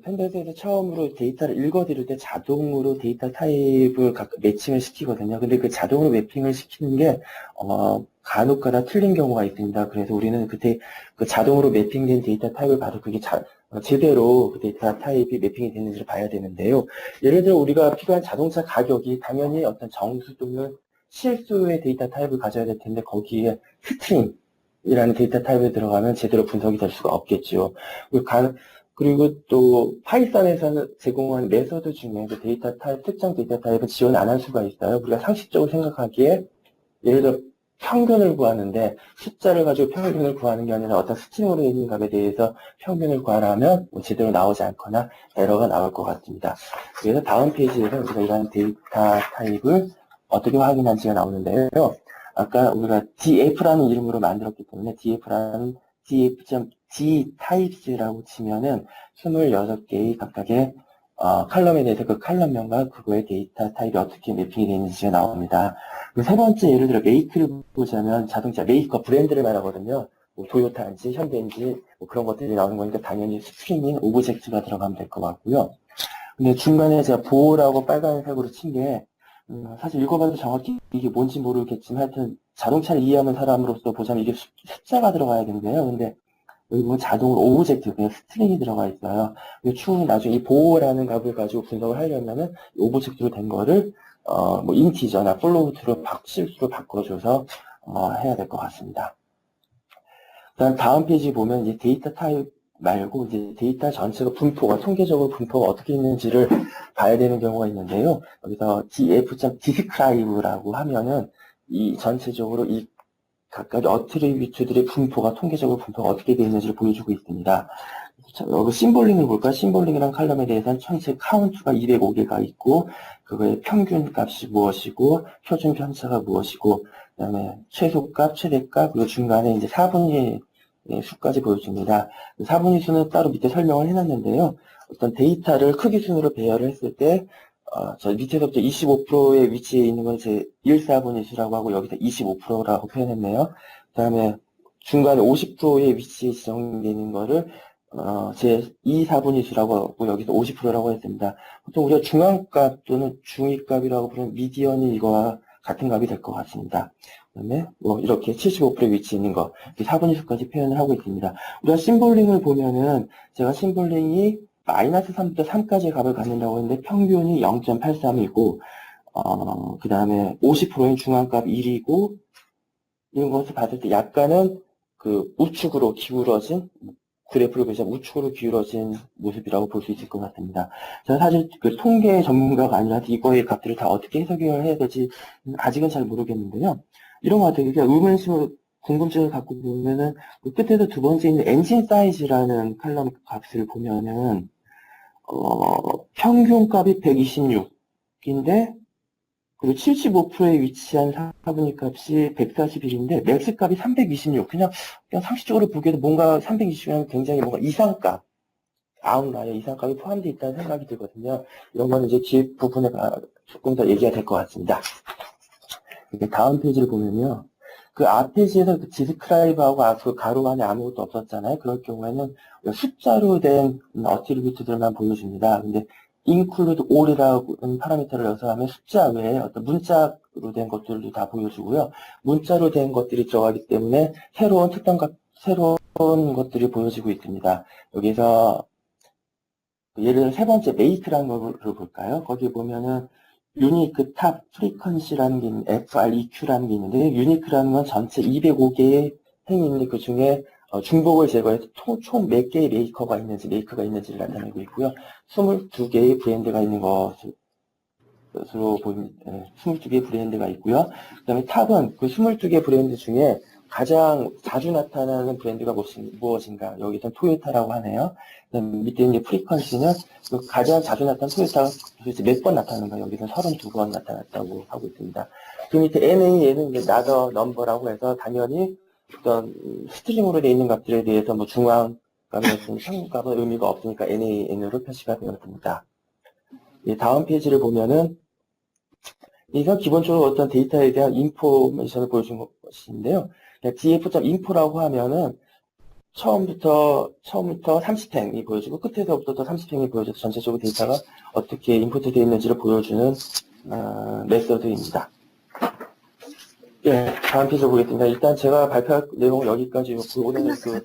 펜다스에서 처음으로 데이터를 읽어드릴 때 자동으로 데이터 타입을 매칭을 시키거든요. 근데 그 자동으로 매핑을 시키는 게 간혹가다 틀린 경우가 있습니다. 그래서 우리는 그때 그 자동으로 매핑된 데이터 타입을 봐도 그게 제대로 그 데이터 타입이 매핑이 되는지를 봐야 되는데요. 예를 들어 우리가 필요한 자동차 가격이 당연히 어떤 정수 또는 실수의 데이터 타입을 가져야 될 텐데 거기에 스트링이라는 데이터 타입에 들어가면 제대로 분석이 될 수가 없겠죠. 그리고 또 파이썬에서는 제공한 메서드 중에 그 데이터 타입, 특정 데이터 타입을 지원 안 할 수가 있어요. 우리가 상식적으로 생각하기에 예를 들어 평균을 구하는데 숫자를 가지고 평균을 구하는 게 아니라 어떤 스트링으로 있는 값에 대해서 평균을 구하라면 뭐 제대로 나오지 않거나 에러가 나올 것 같습니다. 그래서 다음 페이지에서 우리가 이러한 데이터 타입을 어떻게 확인한지가 나오는데요. 아까 우리가 df라는 이름으로 만들었기 때문에 df라는 df.dtypes라고 치면은 26개의 각각의 칼럼에 대해서 그 칼럼명과 그거의 데이터 타입이 어떻게 매핑이 되는지가 나옵니다. 세 번째 예를 들어 메이크를 보자면 자동차 메이커 브랜드를 말하거든요. 뭐 도요타인지 현대인지 뭐 그런 것들이 나오는 거니까 당연히 스트링인 오브젝트가 들어가면 될 것 같고요. 근데 중간에 제가 보호라고 빨간색으로 친 게 사실 읽어봐도 정확히 이게 뭔지 모르겠지만 하여튼 자동차를 이해하는 사람으로서 보자면 이게 숫자가 들어가야 되는데요. 근데 여기 보면 자동으로 오브젝트, 그냥 스트링이 들어가 있어요. 추후에 나중에 이 보호라는 값을 가지고 분석을 하려면은 오브젝트로 된 거를 뭐 인티저나 플로우트로 실수로 바꿔줘서 해야 될 것 같습니다. 그다음 다음 페이지 보면 이제 데이터 타입 말고 이제 데이터 전체가 분포가 통계적으로 분포가 어떻게 있는지를 봐야 되는 경우가 있는데요. 여기서 df.describe라고 하면은 이 전체적으로 이 각각의 어트리뷰트들의 분포가 통계적으로 분포가 어떻게 되어 있는지를 보여주고 있습니다. 여기 심볼링을 볼까요? 심볼링이라는 칼럼에 대해서는 전체 카운트가 205개가 있고 그거의 평균 값이 무엇이고 표준 편차가 무엇이고 그다음에 최소값, 최대값 그리고 중간에 이제 4분의 수까지 보여줍니다. 4분의 수는 따로 밑에 설명을 해놨는데요. 어떤 데이터를 크기 순으로 배열을 했을 때 저 밑에서부터 25%의 위치에 있는 건 제 1/4분의 수라고 하고 여기서 25%라고 표현했네요. 그 다음에 중간에 50%의 위치에 지정되는 거를 제 2/4분의 수라고 하고 여기서 50%라고 했습니다. 보통 우리가 중앙값 또는 중위값이라고 부르는 미디언이 이거와 같은 값이 될 것 같습니다. 그 다음에 뭐 이렇게 75%의 위치에 있는 거 4분의 수까지 표현을 하고 있습니다. 우리가 심볼링을 보면은 제가 심볼링이 -3부터 3까지의 값을 갖는다고 했는데 평균이 0.83이고 그 다음에 50%인 중앙값 1이고 이런 것을 봤을 때 약간은 그 우측으로 기울어진 그래프를 보시면 우측으로 기울어진 모습이라고 볼 수 있을 것 같습니다. 저는 사실 그 통계 전문가가 아니라 이거의 값들을 다 어떻게 해석을 해야 될지 아직은 잘 모르겠는데요. 이런 것 같아요. 그러니까 의문심을 궁금증을 갖고 보면은 그 끝에서 두 번째 있는 엔진 사이즈라는 칼럼 값을 보면은 평균값이 126, 인데 그리고 75%에 위치한 사분위 값이 141인데 맥스 값이 326. 그냥 상식적으로 보기에도 뭔가 320이면 굉장히 뭔가 이상값, 아웃라이어 이상값이 포함되어 있다는 생각이 들거든요. 이런 거는 이제 뒤에 부분에 조금 더 얘기가 될 것 같습니다. 이게 다음 페이지를 보면요. 그 앞 페이지에서 그 디스크라이브하고 그 가로 안에 아무것도 없었잖아요. 그럴 경우에는 숫자로 된 어트리뷰트들만 보여줍니다. 근데 include all이라고 하는 파라미터를 여서하면 숫자 외에 어떤 문자로 된 것들도 다 보여주고요. 문자로 된 것들이 들어가기 때문에 새로운 새로운 것들이 보여지고 있습니다. 여기서 예를 들어 세 번째 make라는 걸 볼까요? 거기 보면은 유니크 탑 프리퀀시라는 게 있는 FREQ라는 게 있는데 유니크라는 건 전체 205개의 행위 있는데 그 중에 중복을 제거해서 총 몇 개의 메이커가 있는지를 나타내고 있고요. 22개의 브랜드가 있는 것으로 보입니다. 22개의 브랜드가 있고요. 그 다음에 탑은 그 22개 브랜드 중에 가장 자주 나타나는 브랜드가 무엇인가? 여기서 토요타라고 하네요. 밑에 이제 프리퀀시는 그 가장 자주 나타나는 토요타가 도대체 몇 번 나타나는가? 여기서 32번 나타났다고 하고 있습니다. 그 밑에 NA는 이제 나더 넘버라고 해서 당연히 어떤 스트링으로 되어 있는 값들에 대해서 뭐 중앙값이나 상값은 의미가 없으니까 NAN으로 표시가 되었습니다. 다음 페이지를 보면은 이건 기본적으로 어떤 데이터에 대한 인포메이션을 보여준 것인데요. df.info라고 하면은 처음부터 30행이 보여지고 끝에서부터 또 30행이 보여져서 전체적으로 데이터가 어떻게 인포트 되어 있는지를 보여주는 메서드입니다. 예, 다음 페이지 보겠습니다. 일단 제가 발표할 내용은 여기까지였고 오늘 그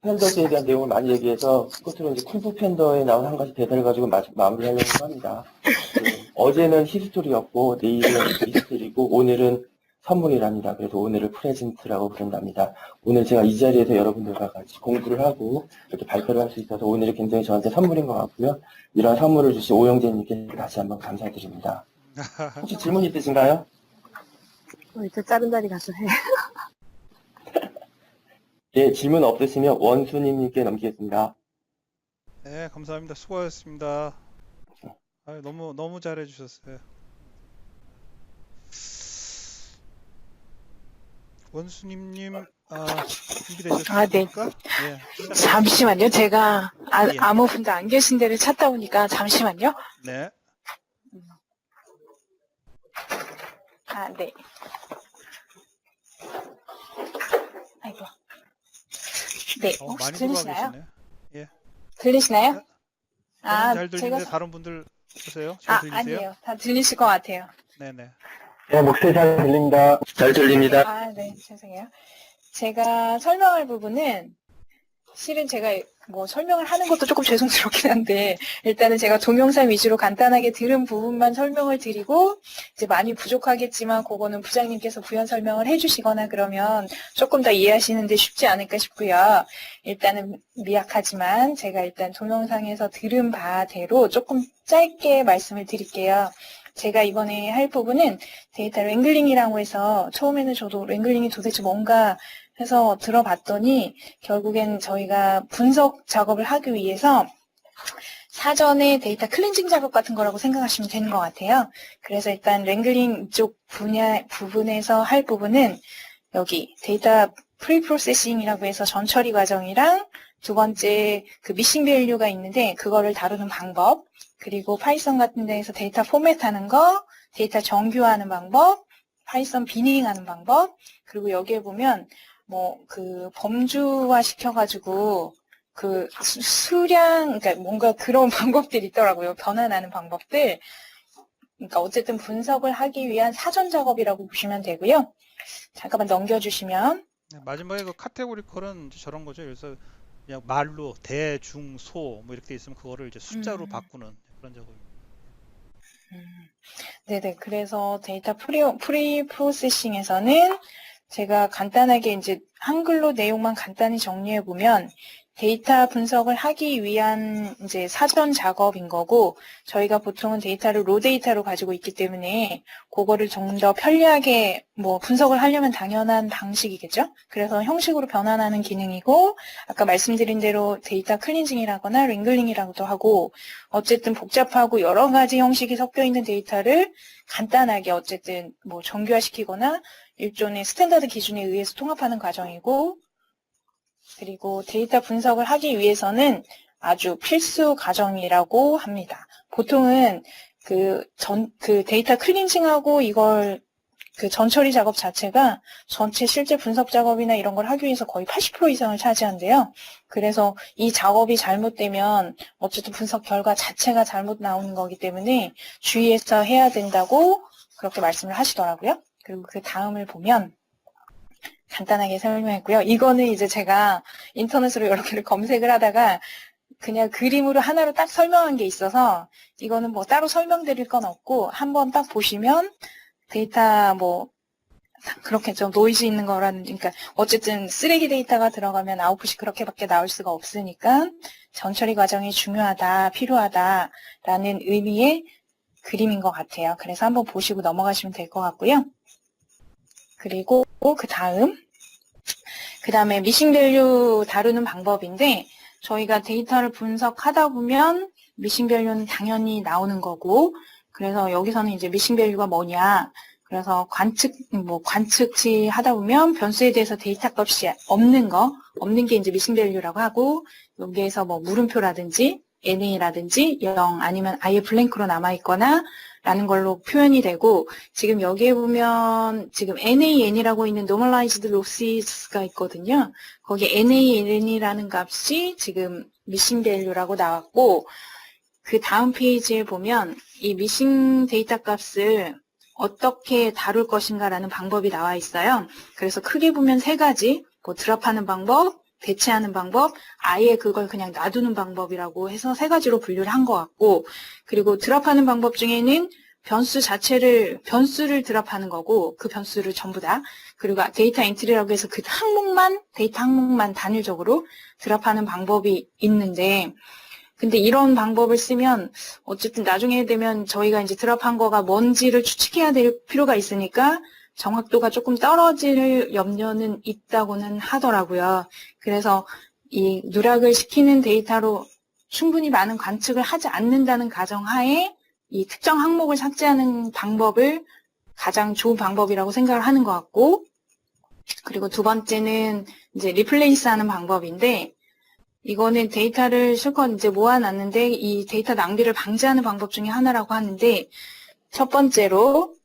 팬더스에 대한 내용을 많이 얘기해서 끝으로 이제 쿵푸 팬더에 나온 한 가지 대사를 가지고 마무리하려고 합니다. 어제는 히스토리였고 내일은 미스터리고 오늘은 선물이랍니다. 그래서 오늘을 프레젠트라고 부른답니다. 오늘 제가 이 자리에서 여러분들과 같이 공부를 하고 이렇게 발표를 할 수 있어서 오늘이 굉장히 저한테 선물인 것 같고요. 이런 선물을 주신 오영재님께 다시 한번 감사드립니다. 혹시 질문 있으신가요? 이제 다른 자리 가서 해. 예, 질문 없으시면 원수님께 넘기겠습니다. 네, 감사합니다. 수고하셨습니다. 너무 잘해주셨어요. 원수님, 준비되셨습니까? 네. 잠시만요. 제가 예. 아무 분도 안 계신 데를 찾다 보니까 잠시만요. 네. 네. 아이고. 네, 혹시 많이 들리시나요? 돌아가시네. 예. 들리시나요? 저는 잘 들리는데 다른 분들 보세요. 잘 들리세요? 아니에요. 다 들리실 것 같아요. 네네. 네, 목소리 잘 들립니다. 잘 들립니다. 네, 죄송해요. 제가 설명할 부분은 실은 제가 뭐 설명을 하는 것도 조금 죄송스럽긴 한데 일단은 제가 동영상 위주로 간단하게 들은 부분만 설명을 드리고 이제 많이 부족하겠지만 그거는 부장님께서 부연 설명을 해주시거나 그러면 조금 더 이해하시는데 쉽지 않을까 싶고요. 일단은 미약하지만 제가 일단 동영상에서 들은 바대로 조금 짧게 말씀을 드릴게요. 제가 이번에 할 부분은 데이터 랭글링이라고 해서 처음에는 저도 랭글링이 도대체 뭔가 해서 들어봤더니 결국엔 저희가 분석 작업을 하기 위해서 사전에 데이터 클렌징 작업 같은 거라고 생각하시면 되는 것 같아요. 그래서 일단 랭글링 쪽 부분에서 할 부분은 여기 데이터 프리프로세싱이라고 해서 전처리 과정이랑 두 번째 그 미싱 밸류가 있는데 그거를 다루는 방법, 그리고 파이썬 같은 데에서 데이터 포맷하는 거, 데이터 정규화하는 방법, 파이썬 비닝하는 방법, 그리고 여기에 보면 뭐 그 범주화 시켜가지고 그 수량, 그러니까 뭔가 그런 방법들이 있더라고요. 변환하는 방법들. 그러니까 어쨌든 분석을 하기 위한 사전 작업이라고 보시면 되고요. 잠깐만 넘겨주시면. 네, 마지막에 그 카테고리컬은 이제 저런 거죠. 그래서 그냥 말로 대, 중, 소 뭐 이렇게 돼 있으면 그거를 이제 숫자로 바꾸는 그런 작업입니다. 네네. 그래서 데이터 프리프로세싱에서는 제가 간단하게 이제 한글로 내용만 간단히 정리해 보면 데이터 분석을 하기 위한 이제 사전 작업인 거고, 저희가 보통은 데이터를 로 데이터로 가지고 있기 때문에 그거를 좀 더 편리하게 뭐 분석을 하려면 당연한 방식이겠죠. 그래서 형식으로 변환하는 기능이고, 아까 말씀드린 대로 데이터 클린징이라거나 링글링이라고도 하고, 어쨌든 복잡하고 여러 가지 형식이 섞여 있는 데이터를 간단하게 어쨌든 뭐 정교화시키거나 일종의 스탠다드 기준에 의해서 통합하는 과정이고, 그리고 데이터 분석을 하기 위해서는 아주 필수 과정이라고 합니다. 보통은 그 데이터 클린징하고 이걸 그 전처리 작업 자체가 전체 실제 분석 작업이나 이런 걸 하기 위해서 거의 80% 이상을 차지한대요. 그래서 이 작업이 잘못되면 어쨌든 분석 결과 자체가 잘못 나오는 거기 때문에 주의해서 해야 된다고 그렇게 말씀을 하시더라고요. 그리고 그 다음을 보면 간단하게 설명했고요. 이거는 이제 제가 인터넷으로 여러 개를 검색을 하다가 그냥 그림으로 하나로 딱 설명한 게 있어서 이거는 뭐 따로 설명드릴 건 없고 한번 딱 보시면 데이터 뭐 그렇게 좀 노이즈 있는 거라는, 그러니까 어쨌든 쓰레기 데이터가 들어가면 아웃풋이 그렇게밖에 나올 수가 없으니까 전처리 과정이 중요하다, 필요하다라는 의미의 그림인 것 같아요. 그래서 한번 보시고 넘어가시면 될 것 같고요. 그리고 그 다음에 미싱 밸류 다루는 방법인데, 저희가 데이터를 분석하다 보면 미싱 밸류는 당연히 나오는 거고, 그래서 여기서는 이제 미싱 밸류가 뭐냐, 그래서 관측치 하다 보면 변수에 대해서 데이터 값이 없는 게 이제 미싱 밸류라고 하고, 여기에서 뭐 물음표라든지 NA라든지 0 아니면 아예 블랭크로 남아있거나 라는 걸로 표현이 되고, 지금 여기에 보면 지금 NAN이라고 있는 normalized losses가 있거든요. 거기 NAN이라는 값이 지금 미싱 밸류라고 나왔고, 그 다음 페이지에 보면 이 미싱 데이터 값을 어떻게 다룰 것인가라는 방법이 나와 있어요. 그래서 크게 보면 세 가지, 뭐 드랍하는 방법, 대체하는 방법, 아예 그걸 그냥 놔두는 방법이라고 해서 세 가지로 분류를 한 것 같고, 그리고 드랍하는 방법 중에는 변수를 드랍하는 거고, 그 변수를 전부 다, 그리고 데이터 엔트리라고 해서 그 데이터 항목만 단일적으로 드랍하는 방법이 있는데, 근데 이런 방법을 쓰면 어쨌든 나중에 되면 저희가 이제 드랍한 거가 뭔지를 추측해야 될 필요가 있으니까 정확도가 조금 떨어질 염려는 있다고는 하더라고요. 그래서 이 누락을 시키는 데이터로 충분히 많은 관측을 하지 않는다는 가정하에 이 특정 항목을 삭제하는 방법을 가장 좋은 방법이라고 생각을 하는 것 같고, 그리고 두 번째는 이제 리플레이스 하는 방법인데, 이거는 데이터를 실컷 이제 모아놨는데 이 데이터 낭비를 방지하는 방법 중에 하나라고 하는데, 첫 번째로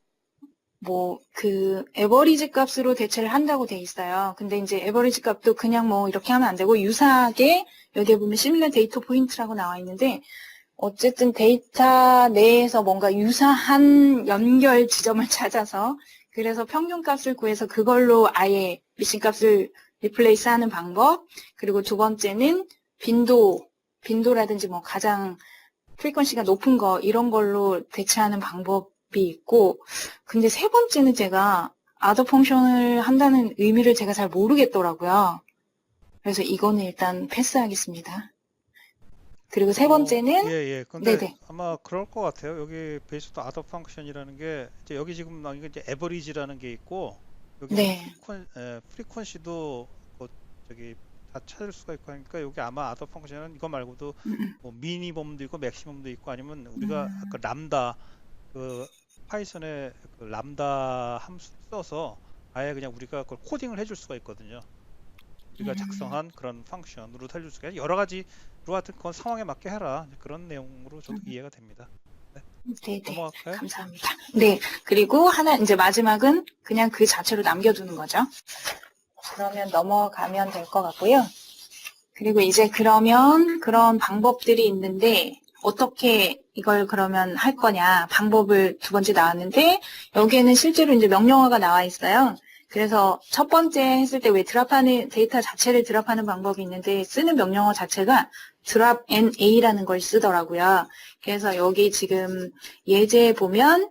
뭐 그 에버리지 값으로 대체를 한다고 돼 있어요. 근데 이제 에버리지 값도 그냥 뭐 이렇게 하면 안 되고, 유사하게 여기에 보면 시밀러 데이터 포인트라고 나와 있는데, 어쨌든 데이터 내에서 뭔가 유사한 연결 지점을 찾아서, 그래서 평균값을 구해서 그걸로 아예 미싱값을 리플레이스 하는 방법, 그리고 두 번째는 빈도라든지 뭐 가장 프리퀀시가 높은 거 이런 걸로 대체하는 방법이 있고, 근데 세 번째는 제가 아더 펑션을 한다는 의미를 제가 잘 모르겠더라고요. 그래서 이거는 일단 패스하겠습니다. 그리고 세 번째는 예. 근데 네네. 아마 그럴 것 같아요. 여기 베이스도 아더 펑션이라는 게 이제 여기 지금 나온 게 이제 에버리지라는 게 있고, 여기 네. 프리퀀시도 뭐 저기 다 찾을 수가 있고 하니까 여기 아마 아더 펑션은 이거 말고도 뭐 미니멈도 있고 맥시멈도 있고, 아니면 우리가 아까 람다 그 파이썬의 그 람다 함수 써서 아예 그냥 우리가 그걸 코딩을 해줄 수가 있거든요. 우리가 작성한 그런 펑션으로 해줄 수가 있어요. 여러 가지로 하여튼 그건 상황에 맞게 해라, 그런 내용으로 저도 이해가 됩니다. 네네. 넘어갈까요? 감사합니다. 네. 그리고 하나, 이제 마지막은 그냥 그 자체로 남겨두는 거죠. 그러면 넘어가면 될 것 같고요. 그리고 이제 그러면 그런 방법들이 있는데, 어떻게 이걸 그러면 할 거냐, 방법을 두 번째 나왔는데, 여기에는 실제로 이제 명령어가 나와 있어요. 그래서 첫 번째 했을 때 왜 드랍하는, 데이터 자체를 드랍하는 방법이 있는데, 쓰는 명령어 자체가 drop NA라는 걸 쓰더라고요. 그래서 여기 지금 예제에 보면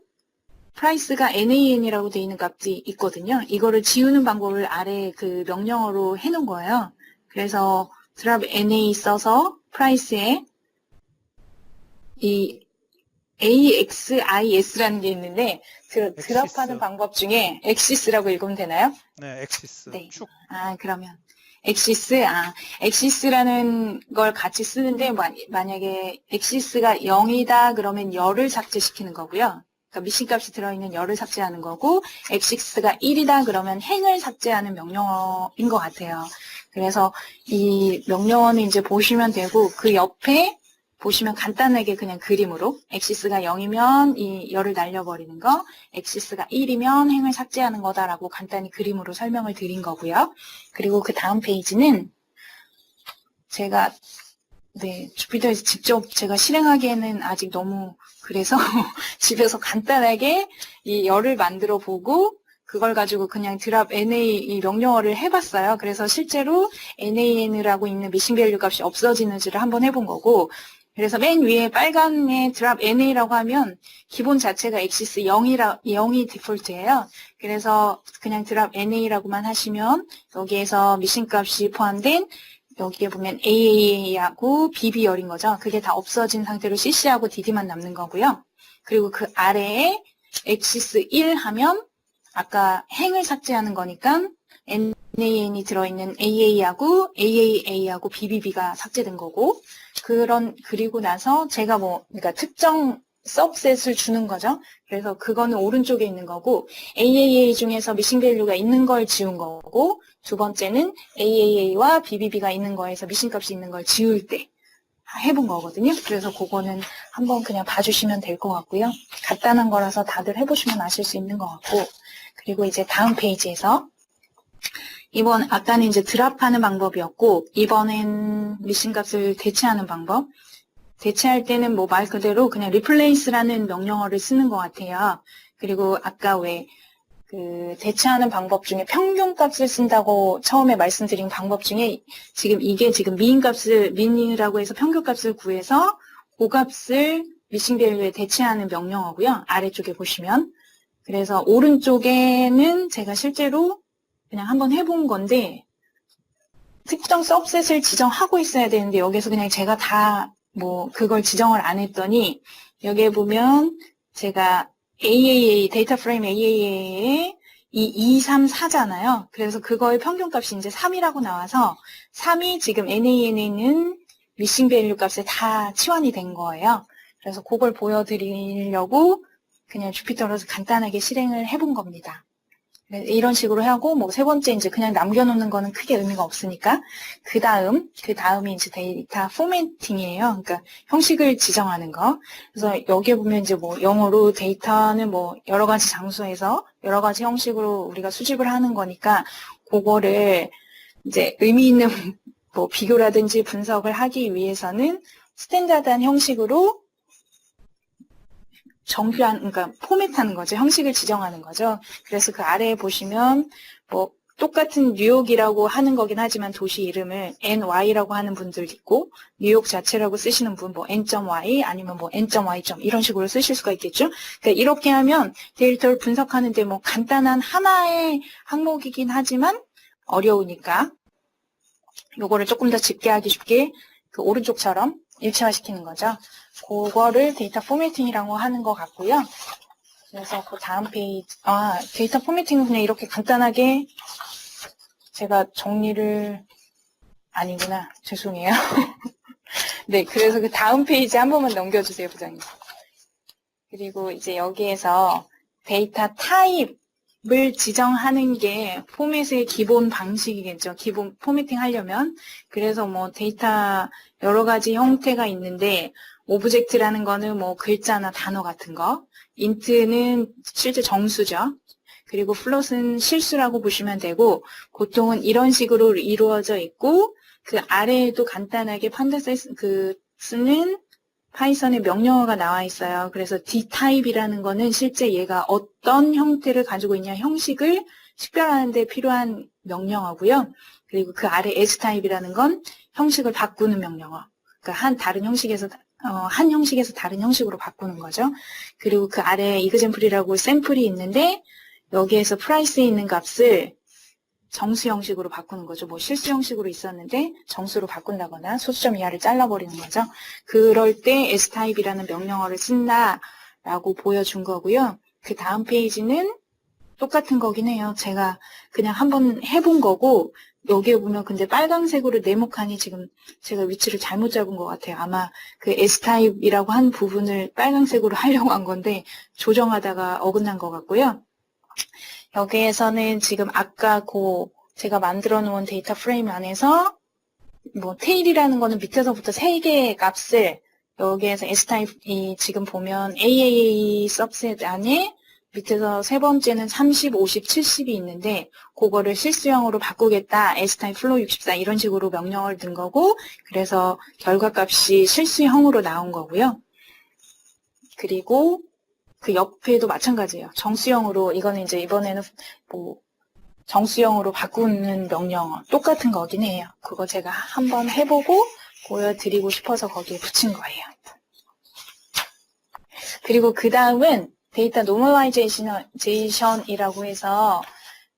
price가 NAN이라고 되어 있는 값이 있거든요. 이거를 지우는 방법을 아래 그 명령어로 해놓은 거예요. 그래서 드랍 NA 써서 price에 이 AXIS라는 게 있는데 드랍하는 방법 중에 엑시스라고 읽으면 되나요? 네, 엑시스. 네. 축. 그러면 엑시스라는 걸 같이 쓰는데 만약에 엑시스가 0이다 그러면 열을 삭제시키는 거고요. 그러니까 미신값이 들어있는 열을 삭제하는 거고 엑시스가 1이다 그러면 행을 삭제하는 명령어인 것 같아요. 그래서 이 명령어는 이제 보시면 되고 그 옆에 보시면 간단하게 그냥 그림으로 엑시스가 0이면 이 열을 날려버리는 거, 엑시스가 1이면 행을 삭제하는 거다라고 간단히 그림으로 설명을 드린 거고요. 그리고 그 다음 페이지는 제가 주피터에서 직접 제가 실행하기에는 아직 너무 그래서 집에서 간단하게 이 열을 만들어 보고 그걸 가지고 그냥 드랍 NA 이 명령어를 해봤어요. 그래서 실제로 NAN이라고 있는 미싱 밸류 값이 없어지는지를 한번 해본 거고 그래서 맨 위에 빨간에 드랍 NA라고 하면 기본 자체가 엑시스 0이 디폴트예요. 그래서 그냥 드랍 NA라고만 하시면 여기에서 미싱 값이 포함된 여기에 보면 AAA하고 BB열인 거죠. 그게 다 없어진 상태로 CC하고 DD만 남는 거고요. 그리고 그 아래에 엑시스 1 하면 아까 행을 삭제하는 거니까 NAN이 들어있는 AA하고 AAA하고 BBB가 삭제된 거고 그리고 나서 제가 그러니까 특정 서브셋을 주는 거죠. 그래서 그거는 오른쪽에 있는 거고 AAA 중에서 미싱 밸류가 있는 걸 지운 거고 두 번째는 AAA와 BBB가 있는 거에서 미싱 값이 있는 걸 지울 때 해본 거거든요. 그래서 그거는 한번 그냥 봐주시면 될 것 같고요. 간단한 거라서 다들 해보시면 아실 수 있는 것 같고 그리고 이제 다음 페이지에서 아까는 이제 드랍하는 방법이었고 이번엔 미싱 값을 대체하는 방법. 대체할 때는 말 그대로 그냥 replace라는 명령어를 쓰는 것 같아요. 그리고 아까 대체하는 방법 중에 평균값을 쓴다고 처음에 말씀드린 방법 중에 이게 지금 민이라고 해서 평균값을 구해서 그 값을 미싱 밸류에 대체하는 명령어고요. 아래쪽에 보시면. 그래서 오른쪽에는 제가 실제로 그냥 한번 해본 건데 특정 서브셋을 지정하고 있어야 되는데 여기서 그냥 제가 다 그걸 지정을 안 했더니 여기에 보면 제가 AAA 데이터 프레임 AAA에 2, 3, 4잖아요. 그래서 그거의 평균값이 이제 3이라고 나와서 3이 지금 NAN에는 미싱 밸류 값에 다 치환이 된 거예요. 그래서 그걸 보여드리려고 그냥 주피터로서 간단하게 실행을 해본 겁니다. 이런 식으로 하고 세 번째 이제 그냥 남겨놓는 거는 크게 의미가 없으니까 그 다음이 이제 데이터 포매팅이에요. 그러니까 형식을 지정하는 거. 그래서 여기에 보면 이제 영어로 데이터는 여러 가지 장소에서 여러 가지 형식으로 우리가 수집을 하는 거니까 그거를 이제 의미 있는 비교라든지 분석을 하기 위해서는 스탠다드한 형식으로 그러니까 포맷하는 거죠. 형식을 지정하는 거죠. 그래서 그 아래에 보시면 똑같은 뉴욕이라고 하는 거긴 하지만 도시 이름을 NY라고 하는 분들 있고 뉴욕 자체라고 쓰시는 분 N.Y 아니면 N.Y. 이런 식으로 쓰실 수가 있겠죠. 그러니까 이렇게 하면 데이터를 분석하는데 간단한 하나의 항목이긴 하지만 어려우니까 요거를 조금 더 집계하기 쉽게 그 오른쪽처럼 일체화시키는 거죠. 그거를 데이터 포매팅이라고 하는 것 같고요. 그래서 그 다음 페이지, 데이터 포매팅은 그냥 이렇게 간단하게 제가 아니구나. 죄송해요. 네, 그래서 그 다음 페이지 한 번만 넘겨주세요, 부장님. 그리고 이제 여기에서 데이터 타입을 지정하는 게 포맷의 기본 방식이겠죠. 기본 포매팅 하려면. 그래서 데이터 여러 가지 형태가 있는데 오브젝트라는 거는 글자나 단어 같은 거, 인트는 실제 정수죠. 그리고 플롯은 실수라고 보시면 되고 보통은 이런 식으로 이루어져 있고 그 아래에도 간단하게 쓰는 파이썬의 명령어가 나와 있어요. 그래서 dtype이라는 거는 실제 얘가 어떤 형태를 가지고 있냐 형식을 식별하는 데 필요한 명령어고요. 그리고 그 아래 stype이라는 건 형식을 바꾸는 명령어. 그러니까 한 형식에서 다른 형식으로 바꾸는 거죠. 그리고 그 아래에 example이라고 샘플이 있는데 여기에서 price에 있는 값을 정수 형식으로 바꾸는 거죠. 뭐 실수 형식으로 있었는데 정수로 바꾼다거나 소수점 이하를 잘라버리는 거죠. 그럴 때 S타입이라는 명령어를 쓴다라고 보여준 거고요. 그 다음 페이지는 똑같은 거긴 해요. 제가 그냥 한번 해본 거고, 여기에 보면 근데 빨강색으로 네모칸이 지금 제가 위치를 잘못 잡은 것 같아요. 아마 그 S타입이라고 한 부분을 빨강색으로 하려고 한 건데 조정하다가 어긋난 것 같고요. 여기에서는 지금 아까 제가 만들어 놓은 데이터 프레임 안에서 뭐 테일이라는 거는 밑에서부터 3개의 값을 여기에서 S타입이 지금 보면 AAA 서브셋 안에 밑에서 세 번째는 30, 50, 70이 있는데 그거를 실수형으로 바꾸겠다. S타입 플로우 64 이런 식으로 명령을 든 거고 그래서 결과값이 실수형으로 나온 거고요. 그리고 그 옆에도 마찬가지예요. 정수형으로 이거는 이제 이번에는 뭐 정수형으로 바꾸는 명령어 똑같은 거긴 해요. 그거 제가 한번 해보고 보여드리고 싶어서 거기에 붙인 거예요. 그리고 그 다음은 데이터 노멀라이제이션이라고 해서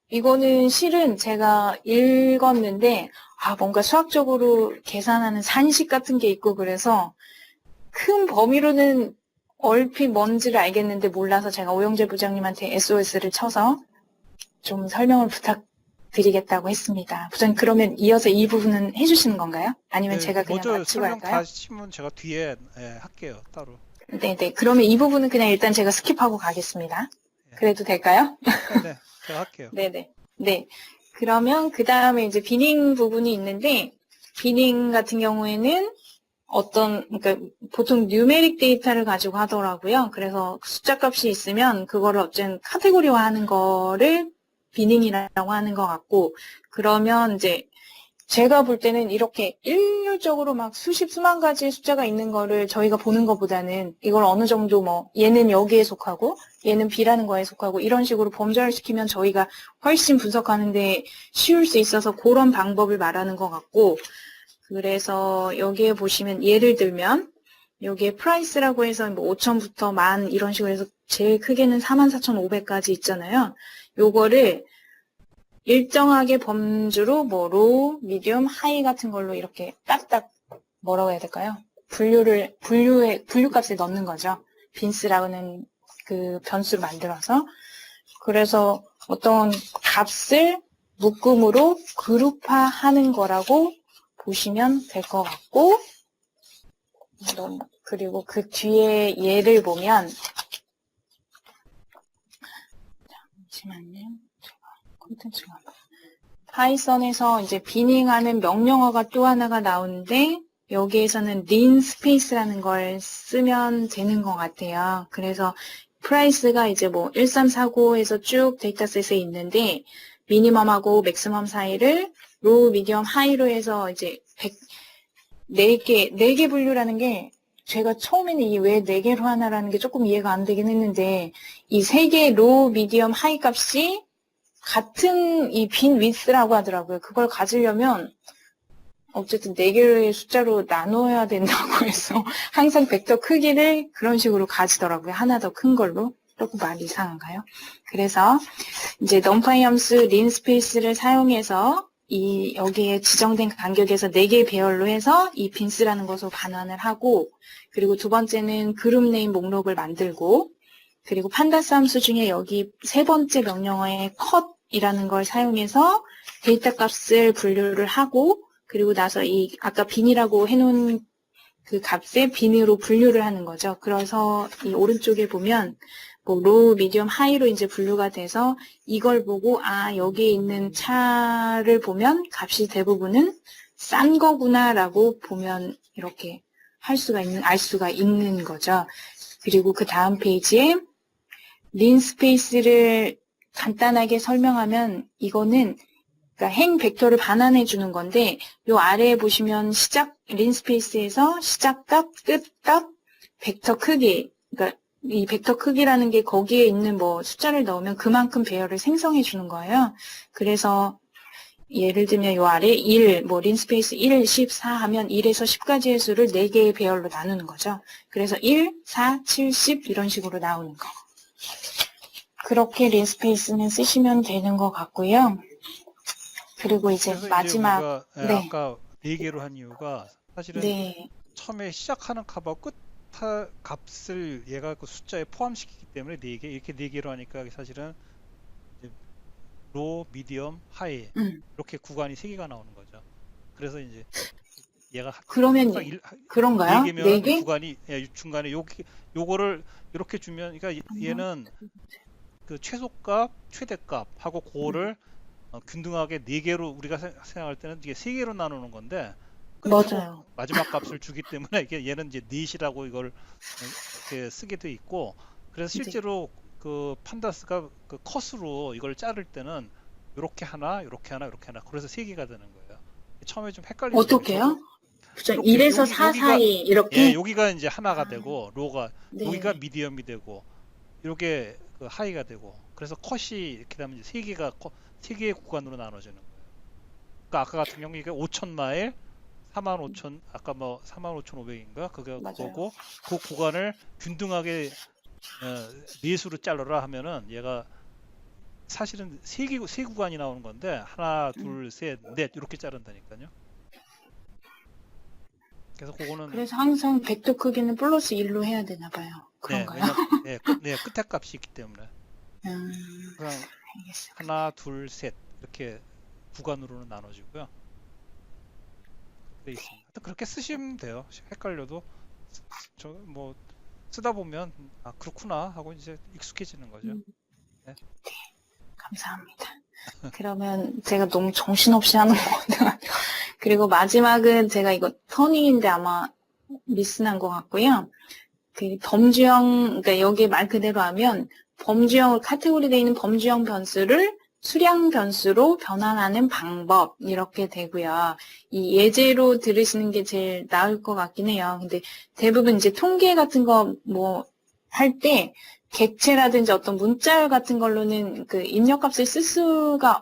이거는 실은 제가 읽었는데 뭔가 수학적으로 계산하는 산식 같은 게 있고 그래서 큰 범위로는 얼핏 뭔지를 알겠는데 몰라서 제가 오영재 부장님한테 SOS를 쳐서 좀 설명을 부탁드리겠다고 했습니다. 부장님 그러면 이어서 이 부분은 해주시는 건가요? 아니면 제가 그냥 먼저 마치고 설명 할까요? 다 하시면 제가 뒤에 할게요. 따로. 네네. 그러면 이 부분은 그냥 일단 제가 스킵하고 가겠습니다. 그래도 될까요? 네, 제가 할게요. 네네. 네. 그러면 그 다음에 이제 비닝 부분이 있는데, 비닝 같은 경우에는 그러니까 보통 뉴메릭 데이터를 가지고 하더라고요. 그래서 숫자 값이 있으면 그거를 어쨌든 카테고리화 하는 거를 비닝이라고 하는 것 같고, 그러면 이제 제가 볼 때는 이렇게 일률적으로 막 수만 가지의 숫자가 있는 거를 저희가 보는 것보다는 이걸 어느 정도 뭐 얘는 여기에 속하고 얘는 B라는 거에 속하고 이런 식으로 범절을 시키면 저희가 훨씬 분석하는데 쉬울 수 있어서 그런 방법을 말하는 것 같고 그래서 여기에 보시면 예를 들면 여기에 프라이스라고 해서 뭐 5천부터 10,000 이런 식으로 해서 제일 크게는 44,500까지 있잖아요. 요거를 일정하게 범주로 뭐 로우, 미디엄, 하이 같은 걸로 이렇게 딱딱 뭐라고 해야 될까요? 분류값에 넣는 거죠. 빈스라는 그 변수를 만들어서. 그래서 어떤 값을 묶음으로 그룹화하는 거라고 보시면 될 것 같고 그리고 그 뒤에 예를 보면 잠시만요. 콘텐츠가 파이썬에서 이제 비닝하는 명령어가 또 하나가 나오는데 여기에서는 linspace라는 걸 쓰면 되는 것 같아요. 그래서 프라이스가 이제 뭐 1349에서 쭉 데이터셋에 있는데 미니멈하고 맥시멈 사이를 로우, 미디엄, 하이로 해서 이제 4개 분류라는 게 제가 처음에는 이 왜 4개로 하나라는 게 조금 이해가 안 되긴 했는데 이 3개 로우, 미디엄, 하이 값이 같은 이 빈 위스라고 하더라고요. 그걸 가지려면 어쨌든 4개의 숫자로 나눠야 된다고 해서 항상 벡터 크기를 그런 식으로 가지더라고요. 하나 더 큰 걸로. 조금 말이 이상한가요? 그래서 이제 numpy 함수 linspace를 사용해서 여기에 지정된 간격에서 4개의 배열로 해서 이 빈스라는 것으로 반환을 하고 그리고 두 번째는 그룹 네임 목록을 만들고 그리고 판다스 함수 중에 여기 세 번째 명령어의 cut이라는 걸 사용해서 데이터 값을 분류를 하고 그리고 나서 이 아까 빈이라고 해놓은 그 값에 빈으로 분류를 하는 거죠. 그래서 이 오른쪽에 보면 뭐 로우, 미디엄, 하이로 이제 분류가 돼서 이걸 보고 여기에 있는 차를 보면 값이 대부분은 싼 거구나라고 보면 이렇게 알 수가 있는 거죠. 그리고 그 다음 페이지에 linspace를 간단하게 설명하면 이거는 그러니까 행 벡터를 반환해 주는 건데 요 아래에 보시면 linspace에서 시작값, 끝값, 벡터 크기 그러니까 이 벡터 크기라는 게 거기에 있는 뭐 숫자를 넣으면 그만큼 배열을 생성해 주는 거예요. 그래서 예를 들면 요 아래 1, 뭐 linspace 1, 14 하면 1에서 10까지의 수를 4개의 배열로 나누는 거죠. 그래서 1, 4, 7, 10 이런 식으로 나오는 거. 그렇게 linspace는 쓰시면 되는 것 같고요. 그리고 이제 그래서 이제 마지막, 우리가 네, 아까 4개로 한 이유가 사실은 네, 처음에 시작하는 값하고 끝 값을 얘가 그 숫자에 포함시키기 때문에 4개 이렇게 4개로 하니까 사실은 이제 로, 미디엄, 하이 음. 이렇게 구간이 3개가 나오는 거죠. 그래서 이제 얘가 그러면 항상 네 그런가요? 네 개면 개? 구간이 중간에 요거를 이렇게 주면 그러니까 얘는 그 최소값, 최대값하고 그거를 균등하게 4개로 우리가 생각할 때는 이게 3개로 나누는 건데 끝하고 맞아요. 마지막 값을 주기 때문에 이게 얘는 이제 넷이라고 이걸 이렇게 쓰게 돼 있고 그래서 네. 실제로 그 판다스가 그 컷으로 이걸 자를 때는 이렇게 하나, 이렇게 하나, 이렇게 하나 그래서 3개가 되는 거예요. 처음에 좀 헷갈리죠. 그래서 저도 어떻게요? 그죠? 이렇게 1에서 4 여기가 사이 예, 이렇게? 여기가 이제 하나가 아, 되고 로가 여기가 네, 미디엄이 되고 이렇게 그 하이가 되고 그래서 컷이 이렇게 되면 이제 3개의 구간으로 나눠지는 거예요. 그러니까 아까 같은 경우 이게 5천 마일 45,000 아까 뭐 45,500인가 맞아요. 그거고 그 구간을 균등하게 네수로 잘라라 하면은 얘가 사실은 세 구간이 나오는 건데 하나, 음. 둘, 셋, 넷 이렇게 자른다니까요. 그래서 그거는 그래서 항상 벡터 크기는 플러스 1로 해야 되나 봐요. 네, 그런가요? 왜냐 끝에 값이 있기 때문에 음, 그냥 알겠어요. 하나, 둘, 셋 이렇게 구간으로는 나눠지고요. 돼 있습니다. 하여튼 그렇게 쓰시면 돼요. 헷갈려도 저 뭐 쓰다 보면 아 그렇구나 하고 이제 익숙해지는 거죠. 음, 네. 감사합니다. 그러면 제가 너무 정신없이 하는 것 같아요. 그리고 마지막은 제가 이거 터닝인데 아마 미스난 것 같고요. 그 범주형, 그러니까 여기 말 그대로 하면 범주형, 카테고리 되어 있는 범주형 변수를 수량 변수로 변환하는 방법, 이렇게 되고요. 이 예제로 들으시는 게 제일 나을 것 같긴 해요. 근데 대부분 이제 통계 같은 거 뭐 할 때 객체라든지 어떤 문자열 같은 걸로는 그 입력값을 쓸 수가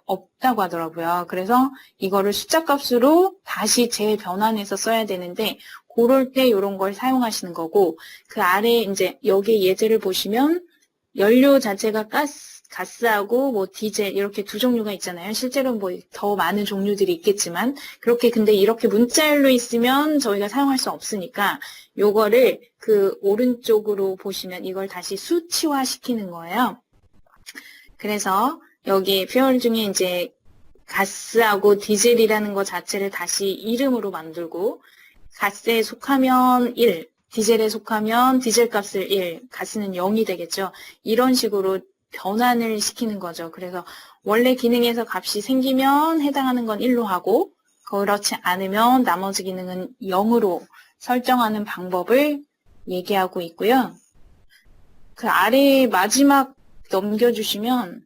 없다고 하더라고요. 그래서 이거를 숫자 값으로 다시 재변환해서 써야 되는데 그럴 때 이런 걸 사용하시는 거고 그 아래 이제 여기 예제를 보시면 연료 자체가 가스하고 뭐 디젤 이렇게 두 종류가 있잖아요. 실제로 뭐 더 많은 종류들이 있겠지만 그렇게 근데 이렇게 문자열로 있으면 저희가 사용할 수 없으니까 요거를 그 오른쪽으로 보시면 이걸 다시 수치화 시키는 거예요. 그래서 여기 표현 중에 이제 가스하고 디젤이라는 것 자체를 다시 이름으로 만들고 가스에 속하면 1, 디젤에 속하면 디젤 값을 1, 가스는 0이 되겠죠. 이런 식으로 변환을 시키는 거죠. 그래서 원래 기능에서 값이 생기면 해당하는 건 1로 하고 그렇지 않으면 나머지 기능은 0으로 설정하는 방법을 얘기하고 있고요. 그 아래 마지막 넘겨주시면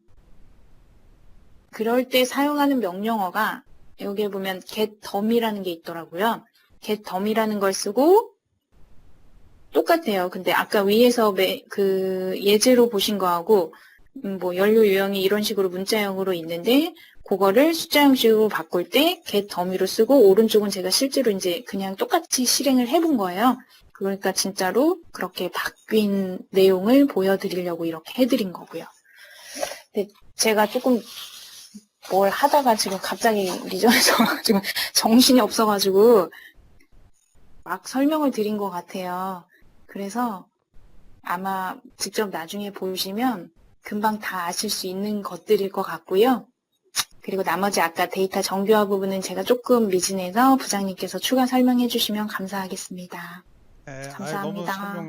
그럴 때 사용하는 명령어가 여기에 보면 getDummy라는 게 있더라고요. getDummy라는 걸 쓰고 똑같아요. 근데 아까 위에서 그 예제로 보신 거하고 뭐 연료 유형이 이런 식으로 문자형으로 있는데 그거를 숫자 형식으로 바꿀 때 getDummy로 쓰고 오른쪽은 제가 실제로 이제 그냥 똑같이 실행을 해본 거예요. 그러니까 진짜로 그렇게 바뀐 내용을 보여드리려고 이렇게 해드린 거고요. 근데 제가 조금 뭘 하다가 지금 갑자기 리전해져가지고 정신이 없어가지고 막 설명을 드린 것 같아요. 그래서 아마 직접 나중에 보시면 금방 다 아실 수 있는 것들일 것 같고요. 그리고 나머지 아까 데이터 정교화 부분은 제가 조금 미진해서 부장님께서 추가 설명해 주시면 감사하겠습니다. 감사합니다.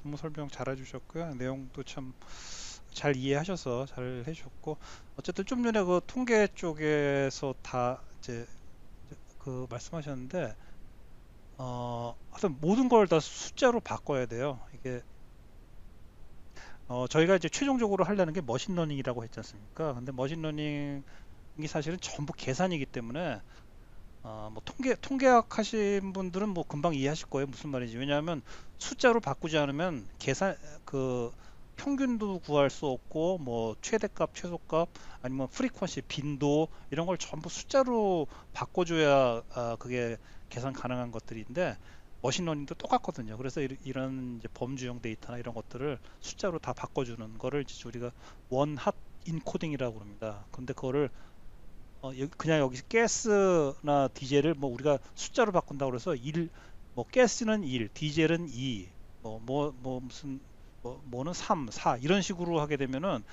너무 설명 잘 해주셨고요. 내용도 참 잘 이해하셔서 잘 해주셨고 어쨌든 좀 전에 그 통계 쪽에서 다 이제 그 말씀하셨는데 하여튼 모든 걸 다 숫자로 바꿔야 돼요. 이게 저희가 이제 최종적으로 하려는 게 머신러닝이라고 했지 않습니까? 근데 머신러닝이 사실은 전부 계산이기 때문에 뭐 통계학 하신 분들은 뭐 금방 이해하실 거예요. 무슨 말인지. 왜냐하면 숫자로 바꾸지 않으면 계산 그 평균도 구할 수 없고 뭐 최대값, 최소값 아니면 프리퀀시, 빈도 이런 걸 전부 숫자로 바꿔줘야 그게 계산 가능한 것들인데 머신러닝도 똑같거든요. 그래서 이런 이제 범주형 데이터나 이런 것들을 숫자로 다 바꿔주는 거를 이제 우리가 원핫 인코딩이라고 합니다. 근데 그거를 그냥 여기서 가스나 디젤을 뭐 우리가 숫자로 바꾼다고 그래서 뭐 가스는 1, 디젤은 2, 무슨 뭐는 3, 4 이런 식으로 하게 되면은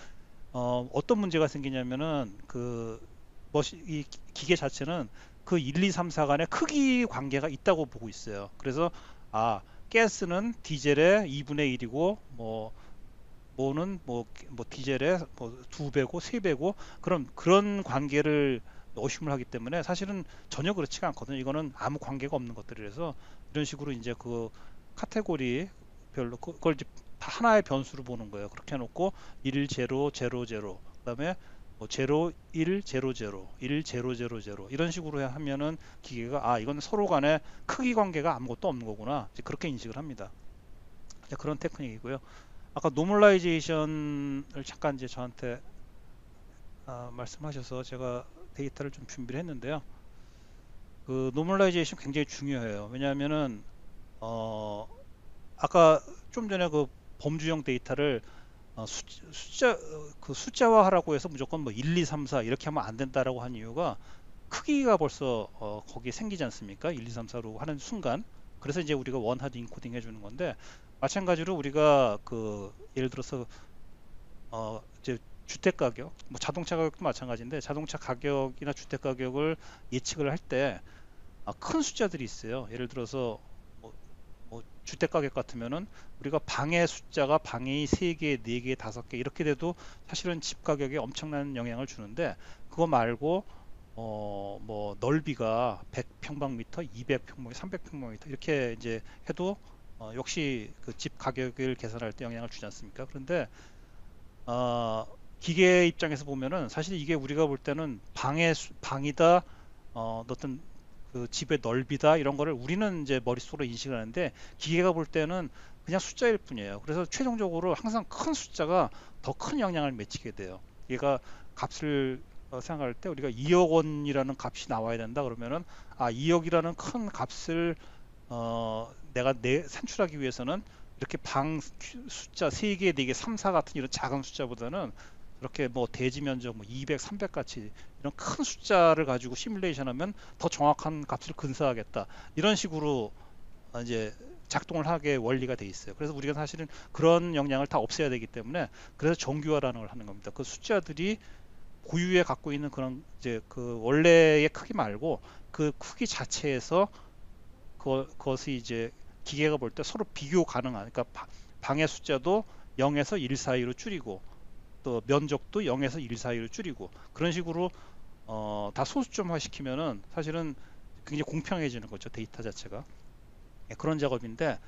어떤 문제가 생기냐면은 이 기계 자체는 그 1, 2, 3, 4 간의 크기 관계가 있다고 보고 있어요. 그래서 가스는 디젤의 2분의 1이고 뭐는 디젤의 뭐 2배고 3배고 그런 관계를 의심을 하기 때문에 사실은 전혀 그렇지가 않거든요. 이거는 아무 관계가 없는 것들이라서 이런 식으로 이제 그 카테고리 별로 그걸 이제 다 하나의 변수로 보는 거예요. 그렇게 해놓고 1, 0, 0, 0, 그다음에 뭐 0, 1, 0, 0, 1, 0, 0, 0 이런 식으로 하면은 기계가 이건 서로 간에 크기 관계가 아무것도 없는 거구나 이제 그렇게 인식을 합니다. 이제 그런 테크닉이고요. 아까 노멀라이제이션을 잠깐 이제 저한테 말씀하셔서 제가 데이터를 좀 준비를 했는데요. 그 노멀라이제이션 굉장히 중요해요. 왜냐하면은 아까 좀 전에 그 범주형 데이터를 숫자화하라고 해서 무조건 뭐 1, 2, 3, 4 이렇게 하면 안 된다라고 한 이유가 크기가 벌써 거기에 생기지 않습니까? 1, 2, 3, 4로 하는 순간. 그래서 이제 우리가 원하드 인코딩 해주는 건데 마찬가지로 우리가 예를 들어서 이제 주택 가격, 뭐 자동차 가격도 마찬가지인데 자동차 가격이나 주택 가격을 예측을 할 때 큰 숫자들이 있어요. 예를 들어서 주택 가격 같으면은 우리가 방의 숫자가 방이 3개, 4개, 5개 이렇게 돼도 사실은 집 가격에 엄청난 영향을 주는데 그거 말고 뭐 넓이가 100평방미터, 200평방미터, 300평방미터 이렇게 이제 해도 역시 그 집 가격을 계산할 때 영향을 주지 않습니까? 그런데 기계 입장에서 보면은 사실 이게 우리가 볼 때는 방이다, 어떤 그 집의 넓이다 이런 거를 우리는 이제 머릿속으로 인식을 하는데 기계가 볼 때는 그냥 숫자일 뿐이에요. 그래서 최종적으로 항상 큰 숫자가 더 큰 영향을 미치게 돼요. 얘가 값을 생각할 때 우리가 2억 원이라는 값이 나와야 된다 그러면은 2억이라는 큰 값을 내가 산출하기 위해서는 이렇게 방 숫자 3개, 4개, 3, 4 같은 이런 작은 숫자보다는 이렇게 뭐 대지 면적 200, 300 같이 이런 큰 숫자를 가지고 시뮬레이션 하면 더 정확한 값을 근사하겠다. 이런 식으로 이제 작동을 하게 원리가 돼 있어요. 그래서 우리가 사실은 그런 영향을 다 없애야 되기 때문에 그래서 정규화라는 걸 하는 겁니다. 그 숫자들이 고유에 갖고 있는 그런 이제 그 원래의 크기 말고 그 크기 자체에서 그것이 이제 기계가 볼 때 서로 비교 가능한 그러니까 방의 숫자도 0에서 1 사이로 줄이고 또 면적도 0에서 1 사이로 줄이고 그런 식으로 다 소수점화 시키면은 사실은 굉장히 공평해지는 거죠. 데이터 자체가. 그런 작업인데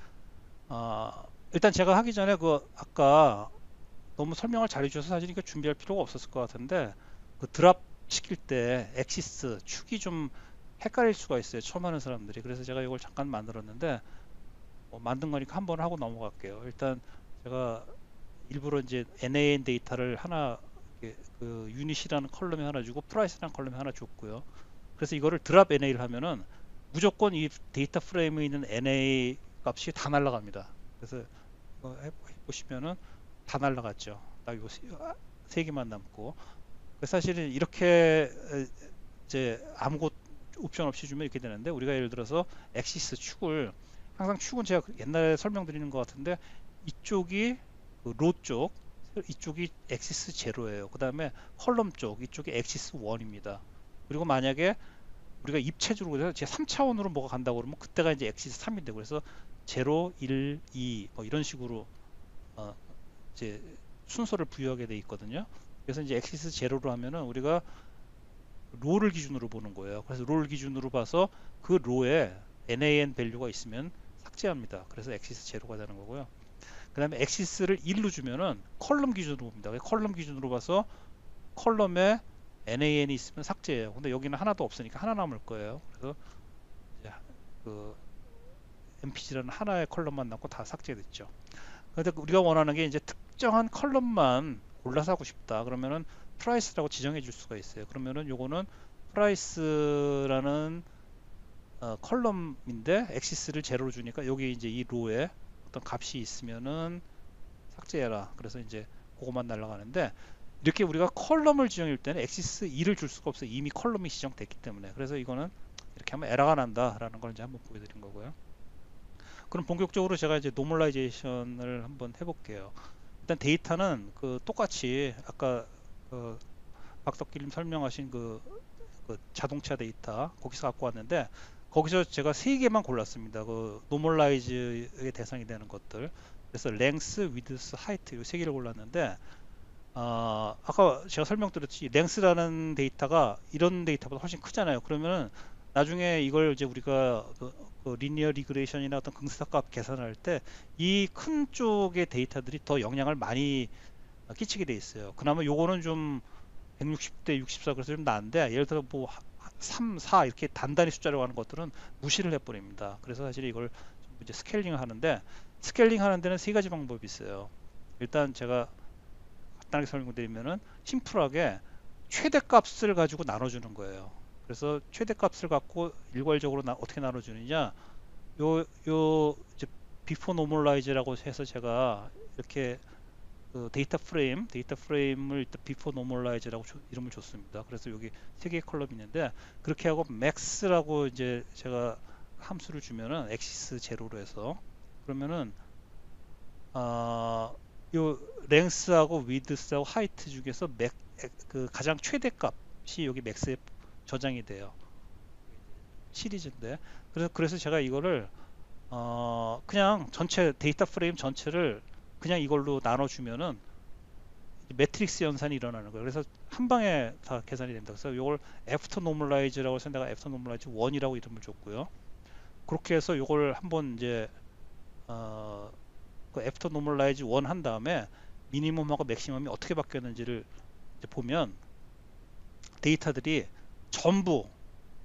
일단 제가 하기 전에 아까 너무 설명을 잘해 주셔서 사실 이거 준비할 필요가 없었을 것 같은데 그 드랍 시킬 때 엑시스 축이 좀 헷갈릴 수가 있어요. 처음 하는 사람들이. 그래서 제가 이걸 잠깐 만들었는데 만든 거니까 한번 하고 넘어갈게요. 일단 제가 일부러 이제 NAN 데이터를 하나 그 유닛이라는 컬럼에 하나 주고 프라이스라는 컬럼에 하나 줬고요. 그래서 이거를 드랍 NA를 하면은 무조건 이 데이터 프레임에 있는 NA 값이 다 날라갑니다. 그래서 해보시면은 다 날라갔죠. 딱 이거 세 개만 남고. 사실은 이렇게 이제 아무것도 옵션 없이 주면 이렇게 되는데 우리가 예를 들어서 엑시스 축을 항상 축은 제가 옛날에 설명드리는 것 같은데 이쪽이 로 쪽, 이쪽이 엑시스 제로예요. 그 다음에 컬럼 쪽, 이쪽이 엑시스 1입니다. 그리고 만약에 우리가 입체적으로 해서 제 3차원으로 뭐가 간다고 그러면 그때가 이제 엑시스 3인데 그래서 0, 1, 2 뭐 이런 식으로 이제 순서를 부여하게 돼 있거든요. 그래서 이제 엑시스 제로로 하면은 우리가 로를 기준으로 보는 거예요. 그래서 로를 기준으로 봐서 그 로에 NAN 밸류가 있으면 삭제합니다. 그래서 엑시스 제로가 되는 거고요. 그 다음에 엑시스를 1로 주면은 컬럼 기준으로 봅니다. 컬럼 기준으로 봐서 컬럼에 NAN이 있으면 삭제해요. 근데 여기는 하나도 없으니까 하나 남을 거예요. 그래서 이제 그 MPG라는 하나의 컬럼만 남고 다 삭제됐죠. 근데 우리가 원하는 게 이제 특정한 컬럼만 골라서 하고 싶다. 그러면은 프라이스라고 지정해 줄 수가 있어요. 그러면은 요거는 프라이스라는 컬럼인데 엑시스를 제로로 주니까 여기 이제 이 로에 어떤 값이 있으면은 삭제해라. 그래서 이제 그것만 날아가는데 이렇게 우리가 컬럼을 지정할 때는 엑시스 2를 줄 수가 없어요. 이미 컬럼이 지정됐기 때문에. 그래서 이거는 이렇게 하면 에러가 난다라는 걸 이제 한번 보여드린 거고요. 그럼 본격적으로 제가 이제 노멀라이제이션을 한번 해볼게요. 일단 데이터는 그 똑같이 아까 그 박덕길님 설명하신 그 자동차 데이터 거기서 갖고 왔는데 거기서 제가 세 개만 골랐습니다. 그 노멀라이즈의 대상이 되는 것들. 그래서 랭스, 위드스, 하이트 이 세 개를 골랐는데 아까 제가 설명드렸듯이 랭스라는 데이터가 이런 데이터보다 훨씬 크잖아요. 그러면은 나중에 이걸 이제 우리가 그 리니어 리그레이션이나 어떤 긍스타값 계산할 때 이 큰 쪽의 데이터들이 더 영향을 많이 끼치게 돼 있어요. 그나마 요거는 좀 160대 64 그래서 좀 나은데 예를 들어 뭐 3, 4 이렇게 단단히 숫자로 가는 것들은 무시를 해버립니다. 그래서 사실 이걸 이제 스케일링을 하는데 스케일링 하는 데는 세 가지 방법이 있어요. 일단 제가 간단하게 설명드리면은 심플하게 최대값을 가지고 나눠주는 거예요. 그래서 최대값을 갖고 일괄적으로 어떻게 나눠주느냐 요 이제 비포 노멀라이즈라고 해서 제가 이렇게 그 데이터 프레임을 일단 비포 노멀라이즈라고 이름을 줬습니다. 그래서 여기 세 개의 컬럼이 있는데 그렇게 하고 max라고 이제 제가 함수를 주면은 엑시스 제로로 해서 그러면은 요 랭스하고 위드스하고 하이트 중에서 그 가장 최대값이 여기 맥스에 저장이 돼요. 시리즈인데 그래서 제가 이거를 그냥 전체 데이터 프레임 전체를 그냥 이걸로 나눠주면은 매트릭스 연산이 일어나는 거예요. 그래서 한 방에 다 계산이 된다. 그래서 이걸 애프터 노멀라이즈라고 해서 내가 애프터 노멀라이즈 1이라고 이름을 줬고요. 그렇게 해서 이걸 한번 이제 그 애프터 노멀라이즈 1 한 다음에 미니멈하고 맥시멈이 어떻게 바뀌었는지를 이제 보면 데이터들이 전부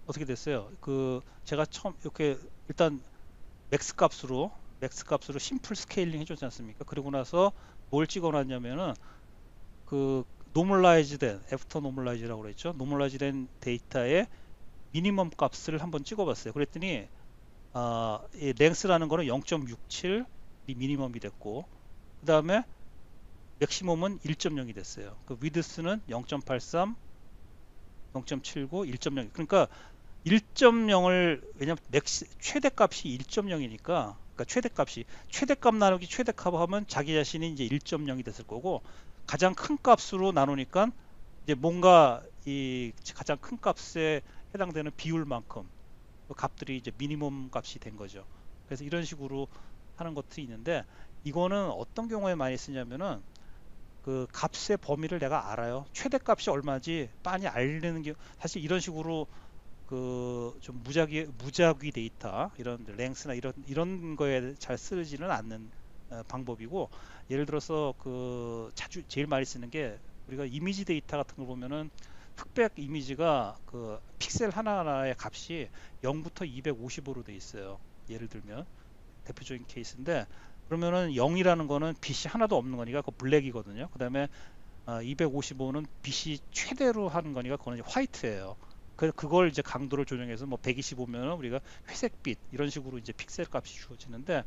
어떻게 됐어요? 그 제가 처음 이렇게 일단 맥스 값으로 심플 스케일링 해줬지 않습니까? 그리고 나서 뭘 찍어놨냐면은 그 노멀라이즈 된 애프터 노멀라이즈라고 그랬죠. 노멀라이즈 된 데이터의 미니멈 값을 한번 찍어봤어요. 그랬더니 이 랭스라는 거는 0.67이 미니멈이 됐고 그 다음에 맥시멈은 1.0이 됐어요. 그 위드스는 0.83, 0.79, 1.0. 그러니까 1.0을 왜냐면 최대값이 1.0이니까 그러니까 최대값 나누기 최대값 하면 자기 자신이 이제 1.0이 됐을 거고 가장 큰 값으로 나누니까 이제 뭔가 이 가장 큰 값에 해당되는 비율만큼 그 값들이 이제 미니멈 값이 된 거죠. 그래서 이런 식으로 하는 것들이 있는데 이거는 어떤 경우에 많이 쓰냐면은 그 값의 범위를 내가 알아요. 최대값이 얼마지 빤히 알리는 게 사실 이런 식으로 그 좀 무작위 데이터 이런 랭스나 이런 거에 잘 쓰지는 않는 방법이고 예를 들어서 그 자주 제일 많이 쓰는 게 우리가 이미지 데이터 같은 거 보면은 흑백 이미지가 그 픽셀 하나하나의 값이 0부터 255로 돼 있어요. 예를 들면 대표적인 케이스인데 그러면은 0이라는 거는 빛이 하나도 없는 거니까 그 블랙이거든요. 그 다음에 255는 빛이 최대로 하는 거니까 그거는 이제 화이트예요. 그걸 이제 강도를 조정해서 뭐 125면은 우리가 회색빛 이런 식으로 이제 픽셀 값이 주어지는데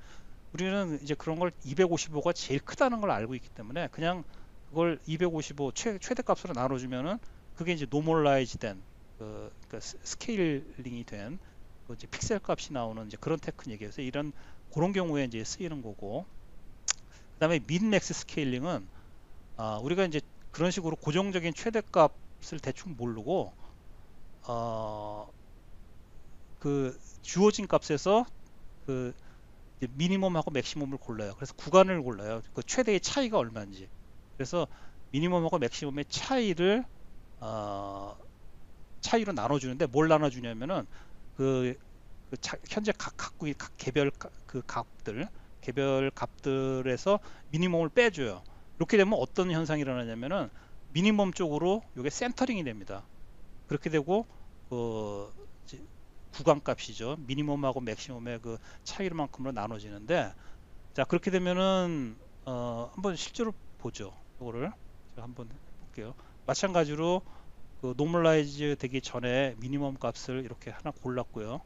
우리는 이제 그런 걸 255가 제일 크다는 걸 알고 있기 때문에 그냥 그걸 255 최대값으로 나눠주면은 그게 이제 노멀라이즈 된 그러니까 스케일링이 된 그 이제 픽셀 값이 나오는 이제 그런 테크닉이에요. 그래서 이런 그런 경우에 이제 쓰이는 거고 그다음에 민 맥스 스케일링은 우리가 이제 그런 식으로 고정적인 최대값을 대충 모르고 그 주어진 값에서 그 미니멈하고 맥시멈을 골라요. 그래서 구간을 골라요. 그 최대의 차이가 얼마인지. 그래서 미니멈하고 맥시멈의 차이를 차이로 나눠주는데 뭘 나눠주냐면은 현재 각 개별 그 개별 값들에서 미니멈을 빼줘요. 이렇게 되면 어떤 현상이 일어나냐면은 미니멈 쪽으로 이게 센터링이 됩니다. 그렇게 되고 구간값이죠. 미니멈하고 맥시멈의 그 차이만큼으로 나눠지는데 자 그렇게 되면은 한번 실제로 보죠. 이거를 제가 한번 볼게요. 마찬가지로 그 노멀라이즈 되기 전에 미니멈 값을 이렇게 하나 골랐고요.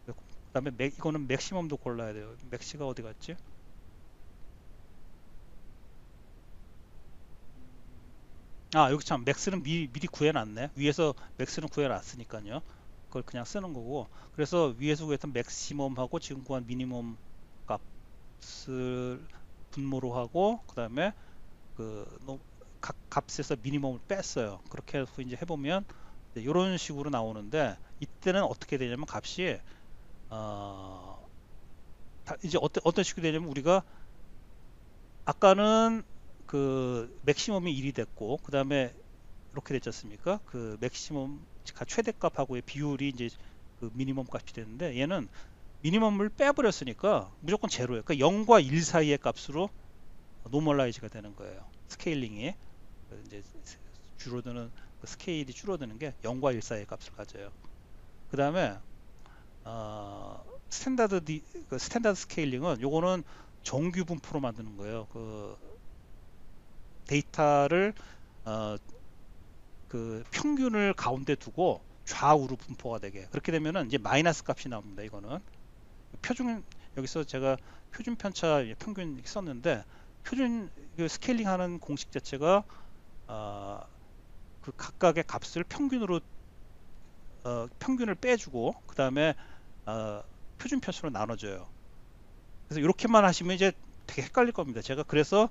그 다음에 이거는 맥시멈도 골라야 돼요. 맥시가 어디 갔지? 아, 여기 참 맥스는 미리 구해놨네. 위에서 맥스는 구해놨으니까요. 그걸 그냥 쓰는 거고. 그래서 위에서 구했던 맥시멈하고 지금 구한 미니멈 값을 분모로 하고, 그 다음에 각 값에서 미니멈을 뺐어요. 그렇게 해서 이제 해보면 이런 식으로 나오는데, 이때는 어떻게 되냐면 값이 이제 어떤 식으로 되냐면, 우리가 아까는 그 맥시멈이 1이 됐고, 그 다음에 이렇게 됐지 않습니까? 그 맥시멈 최대값하고의 비율이 이제 그 미니멈 값이 되는데, 얘는 미니멈을 빼버렸으니까 무조건 제로예요. 그러니까 0과 1 사이의 값으로 노멀라이즈가 되는 거예요. 스케일링이 이제 줄어드는 그 스케일이 줄어드는 게 0과 1 사이의 값을 가져요. 그 다음에 스탠다드 스케일링은 요거는 정규 분포로 만드는 거예요. 그 데이터를 그 평균을 가운데 두고 좌우로 분포가 되게, 그렇게 되면은 이제 마이너스 값이 나옵니다. 이거는 표준, 여기서 제가 표준 편차 평균 썼는데, 표준 그 스케일링 하는 공식 자체가 그 각각의 값을 평균으로 평균을 빼주고, 그 다음에 표준 편수로 나눠줘요. 그래서 이렇게만 하시면 이제 되게 헷갈릴 겁니다. 제가 그래서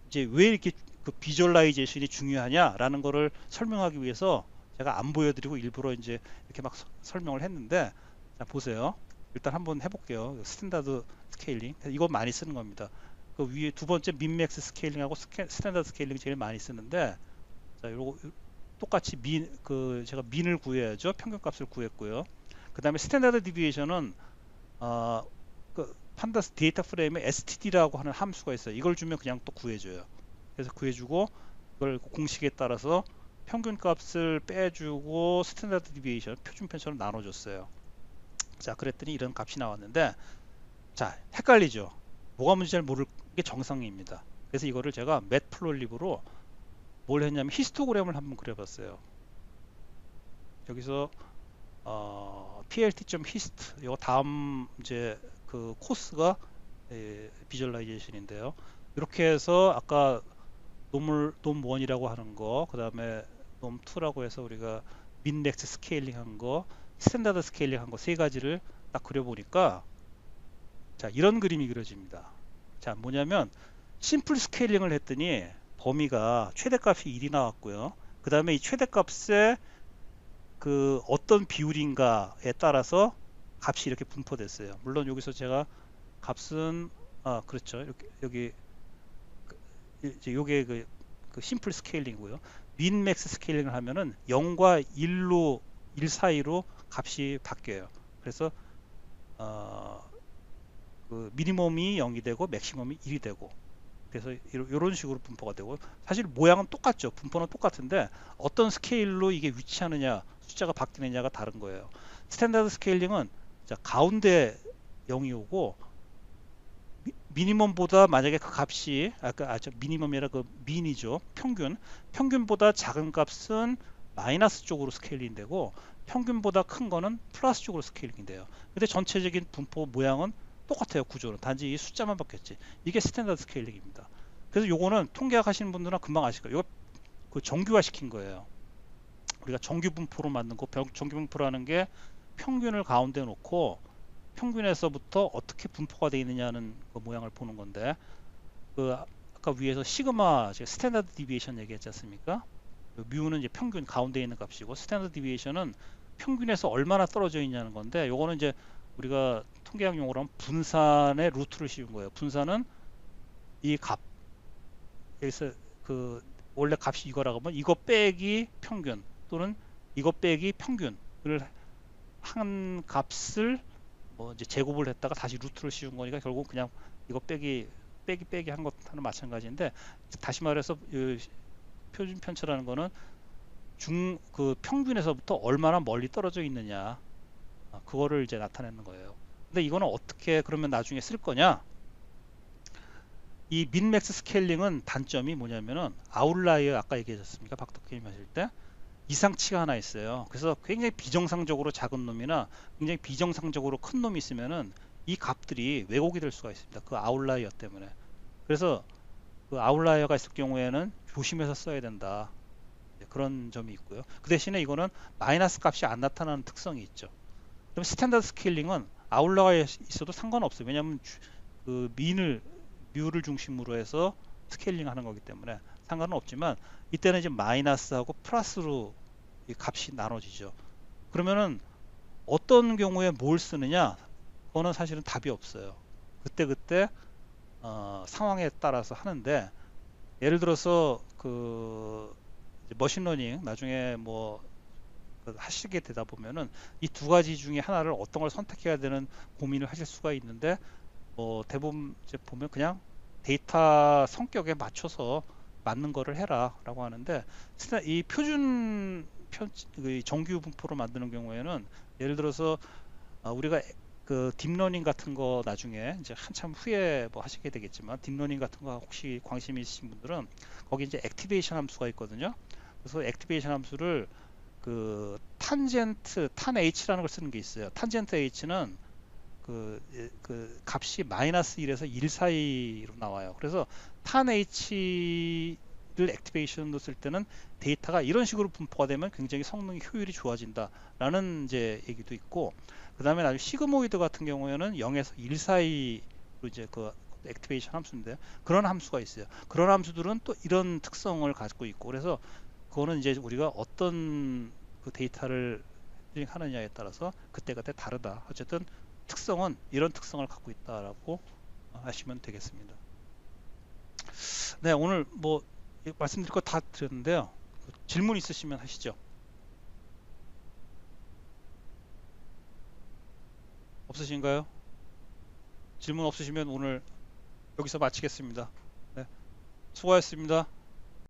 이제 왜 이렇게 그 비주얼라이제이션이 중요하냐라는 거를 설명하기 위해서 제가 안 보여드리고 일부러 이제 이렇게 막 설명을 했는데, 자 보세요. 일단 한번 해볼게요. 스탠다드 스케일링, 이거 많이 쓰는 겁니다. 그 위에 두 번째 민맥스 스케일링하고 스탠다드 스케일링 제일 많이 쓰는데, 자 요거 똑같이 제가 민을 구해야죠. 평균값을 구했고요. 그 다음에 스탠다드 디비에이션은 그 판다스 데이터 프레임에 std라고 하는 함수가 있어요. 이걸 주면 그냥 또 구해줘요. 그래서 구해주고, 이걸 공식에 따라서 평균값을 빼주고 스탠다드 디비에이션 표준 편차로 나눠줬어요. 자, 그랬더니 이런 값이 나왔는데, 자, 헷갈리죠? 뭐가 문제인지 잘 모를 게 정상입니다. 그래서 이거를 제가 맷플롯립으로 뭘 했냐면 히스토그램을 한번 그려봤어요. 여기서 plt.hist, 이거 다음 이제 그 코스가 비주얼라이제이션인데요. 이렇게 해서 아까 놈1이라고 하는 거, 그 다음에 놈2라고 해서 우리가 민맥스 스케일링 한 거, 스탠다드 스케일링 한 거 세 가지를 딱 그려보니까, 자, 이런 그림이 그려집니다. 자, 뭐냐면 심플 스케일링을 했더니 범위가 최대값이 1이 나왔고요. 그 다음에 이 최대값에 그 어떤 비율인가에 따라서 값이 이렇게 분포됐어요. 물론 여기서 제가 값은 그렇죠. 이렇게 여기 이제 요게 그 심플 스케일링이고요. 민 맥스 스케일링을 하면은 0과 1 사이로 값이 바뀌어요. 그래서 그 미니멈이 0이 되고 맥시멈이 1이 되고, 그래서 이런 식으로 분포가 되고, 사실 모양은 똑같죠. 분포는 똑같은데 어떤 스케일로 이게 위치하느냐, 숫자가 바뀌느냐가 다른 거예요. 스탠다드 스케일링은 자, 가운데 0이 오고, 미니멈보다 만약에 그 값이 미니멈이 아니라 그 민이죠. 평균보다 작은 값은 마이너스 쪽으로 스케일링 되고, 평균보다 큰 거는 플러스 쪽으로 스케일링이 돼요. 근데 전체적인 분포 모양은 똑같아요. 구조는 단지 이 숫자만 바뀌었지. 이게 스탠다드 스케일링입니다. 그래서 요거는 통계학 하시는 분들은 금방 아실 거예요. 이거 그 정규화 시킨 거예요. 우리가 정규 분포로 만든 거, 정규 분포라는 게 평균을 가운데 놓고 평균에서부터 어떻게 분포가 되어 있느냐는 그 모양을 보는 건데, 그 아까 위에서 시그마 스탠다드 디비에이션 얘기했지 않습니까? 뮤는 이제 평균 가운데 있는 값이고, 스탠다드 디비에이션은 평균에서 얼마나 떨어져 있냐는 건데, 요거는 이제 우리가 통계학 용어로 하면 분산의 루트를 씌운 거예요. 분산은 이 값, 여기서 그 원래 값이 이거라고 하면 이거 빼기 평균, 또는 이거 빼기 평균을 한 값을 뭐 이제 제곱을 했다가 다시 루트를 씌운 거니까 결국 그냥 이거 빼기 한 것하는 마찬가지인데, 다시 말해서 표준 편차라는 거는 그 평균에서부터 얼마나 멀리 떨어져 있느냐, 그거를 이제 나타내는 거예요. 근데 이거는 어떻게 그러면 나중에 쓸 거냐? 이 민맥스 스케일링은 단점이 뭐냐면은 아웃라이어, 아까 얘기하셨습니까? 박덕희님 하실 때 이상치가 하나 있어요. 그래서 굉장히 비정상적으로 작은 놈이나 굉장히 비정상적으로 큰 놈이 있으면은 이 값들이 왜곡이 될 수가 있습니다. 그 아웃라이어 때문에. 그래서 그 아웃라이어가 있을 경우에는 조심해서 써야 된다. 그런 점이 있고요. 그 대신에 이거는 마이너스 값이 안 나타나는 특성이 있죠. 그럼 스탠다드 스케일링은 아웃라가 있어도 상관없어요. 왜냐하면 그 뮤를 중심으로 해서 스케일링 하는 거기 때문에 상관은 없지만 이때는 이제 마이너스하고 플러스로 이 값이 나눠지죠. 그러면은 어떤 경우에 뭘 쓰느냐? 그거는 사실은 답이 없어요. 그때 상황에 따라서 하는데 예를 들어서 그 이제 머신러닝 나중에 뭐 하시게 되다 보면은 이 두 가지 중에 하나를 어떤 걸 선택해야 되는 고민을 하실 수가 있는데 대부분 이제 보면 그냥 데이터 성격에 맞춰서 맞는 거를 해라라고 하는데 이 그 정규 분포로 만드는 경우에는 예를 들어서 우리가 그 딥러닝 같은 거 나중에 이제 한참 후에 뭐 하시게 되겠지만 딥러닝 같은 거 혹시 관심 있으신 분들은 거기 이제 액티베이션 함수가 있거든요. 그래서 액티베이션 함수를 그 탄젠트 탄 h라는 걸 쓰는 게 있어요. 탄젠트 h는 그 값이 마이너스 1에서 1 사이로 나와요. 그래서 탄 h를 액티베이션으로 쓸 때는 데이터가 이런 식으로 분포가 되면 굉장히 성능이 효율이 좋아진다라는 이제 얘기도 있고, 그 다음에 나중에 시그모이드 같은 경우에는 0에서 1 사이로 이제 그 액티베이션 함수인데 그런 함수가 있어요. 그런 함수들은 또 이런 특성을 가지고 있고, 그래서 그거는 이제 우리가 어떤 그 데이터를 하느냐에 따라서 그때그때 다르다. 어쨌든 특성은 이런 특성을 갖고 있다라고 하시면 되겠습니다. 네, 오늘 뭐 말씀드릴 거 다 드렸는데요. 질문 있으시면 하시죠. 없으신가요? 질문 없으시면 오늘 여기서 마치겠습니다. 네, 수고하셨습니다.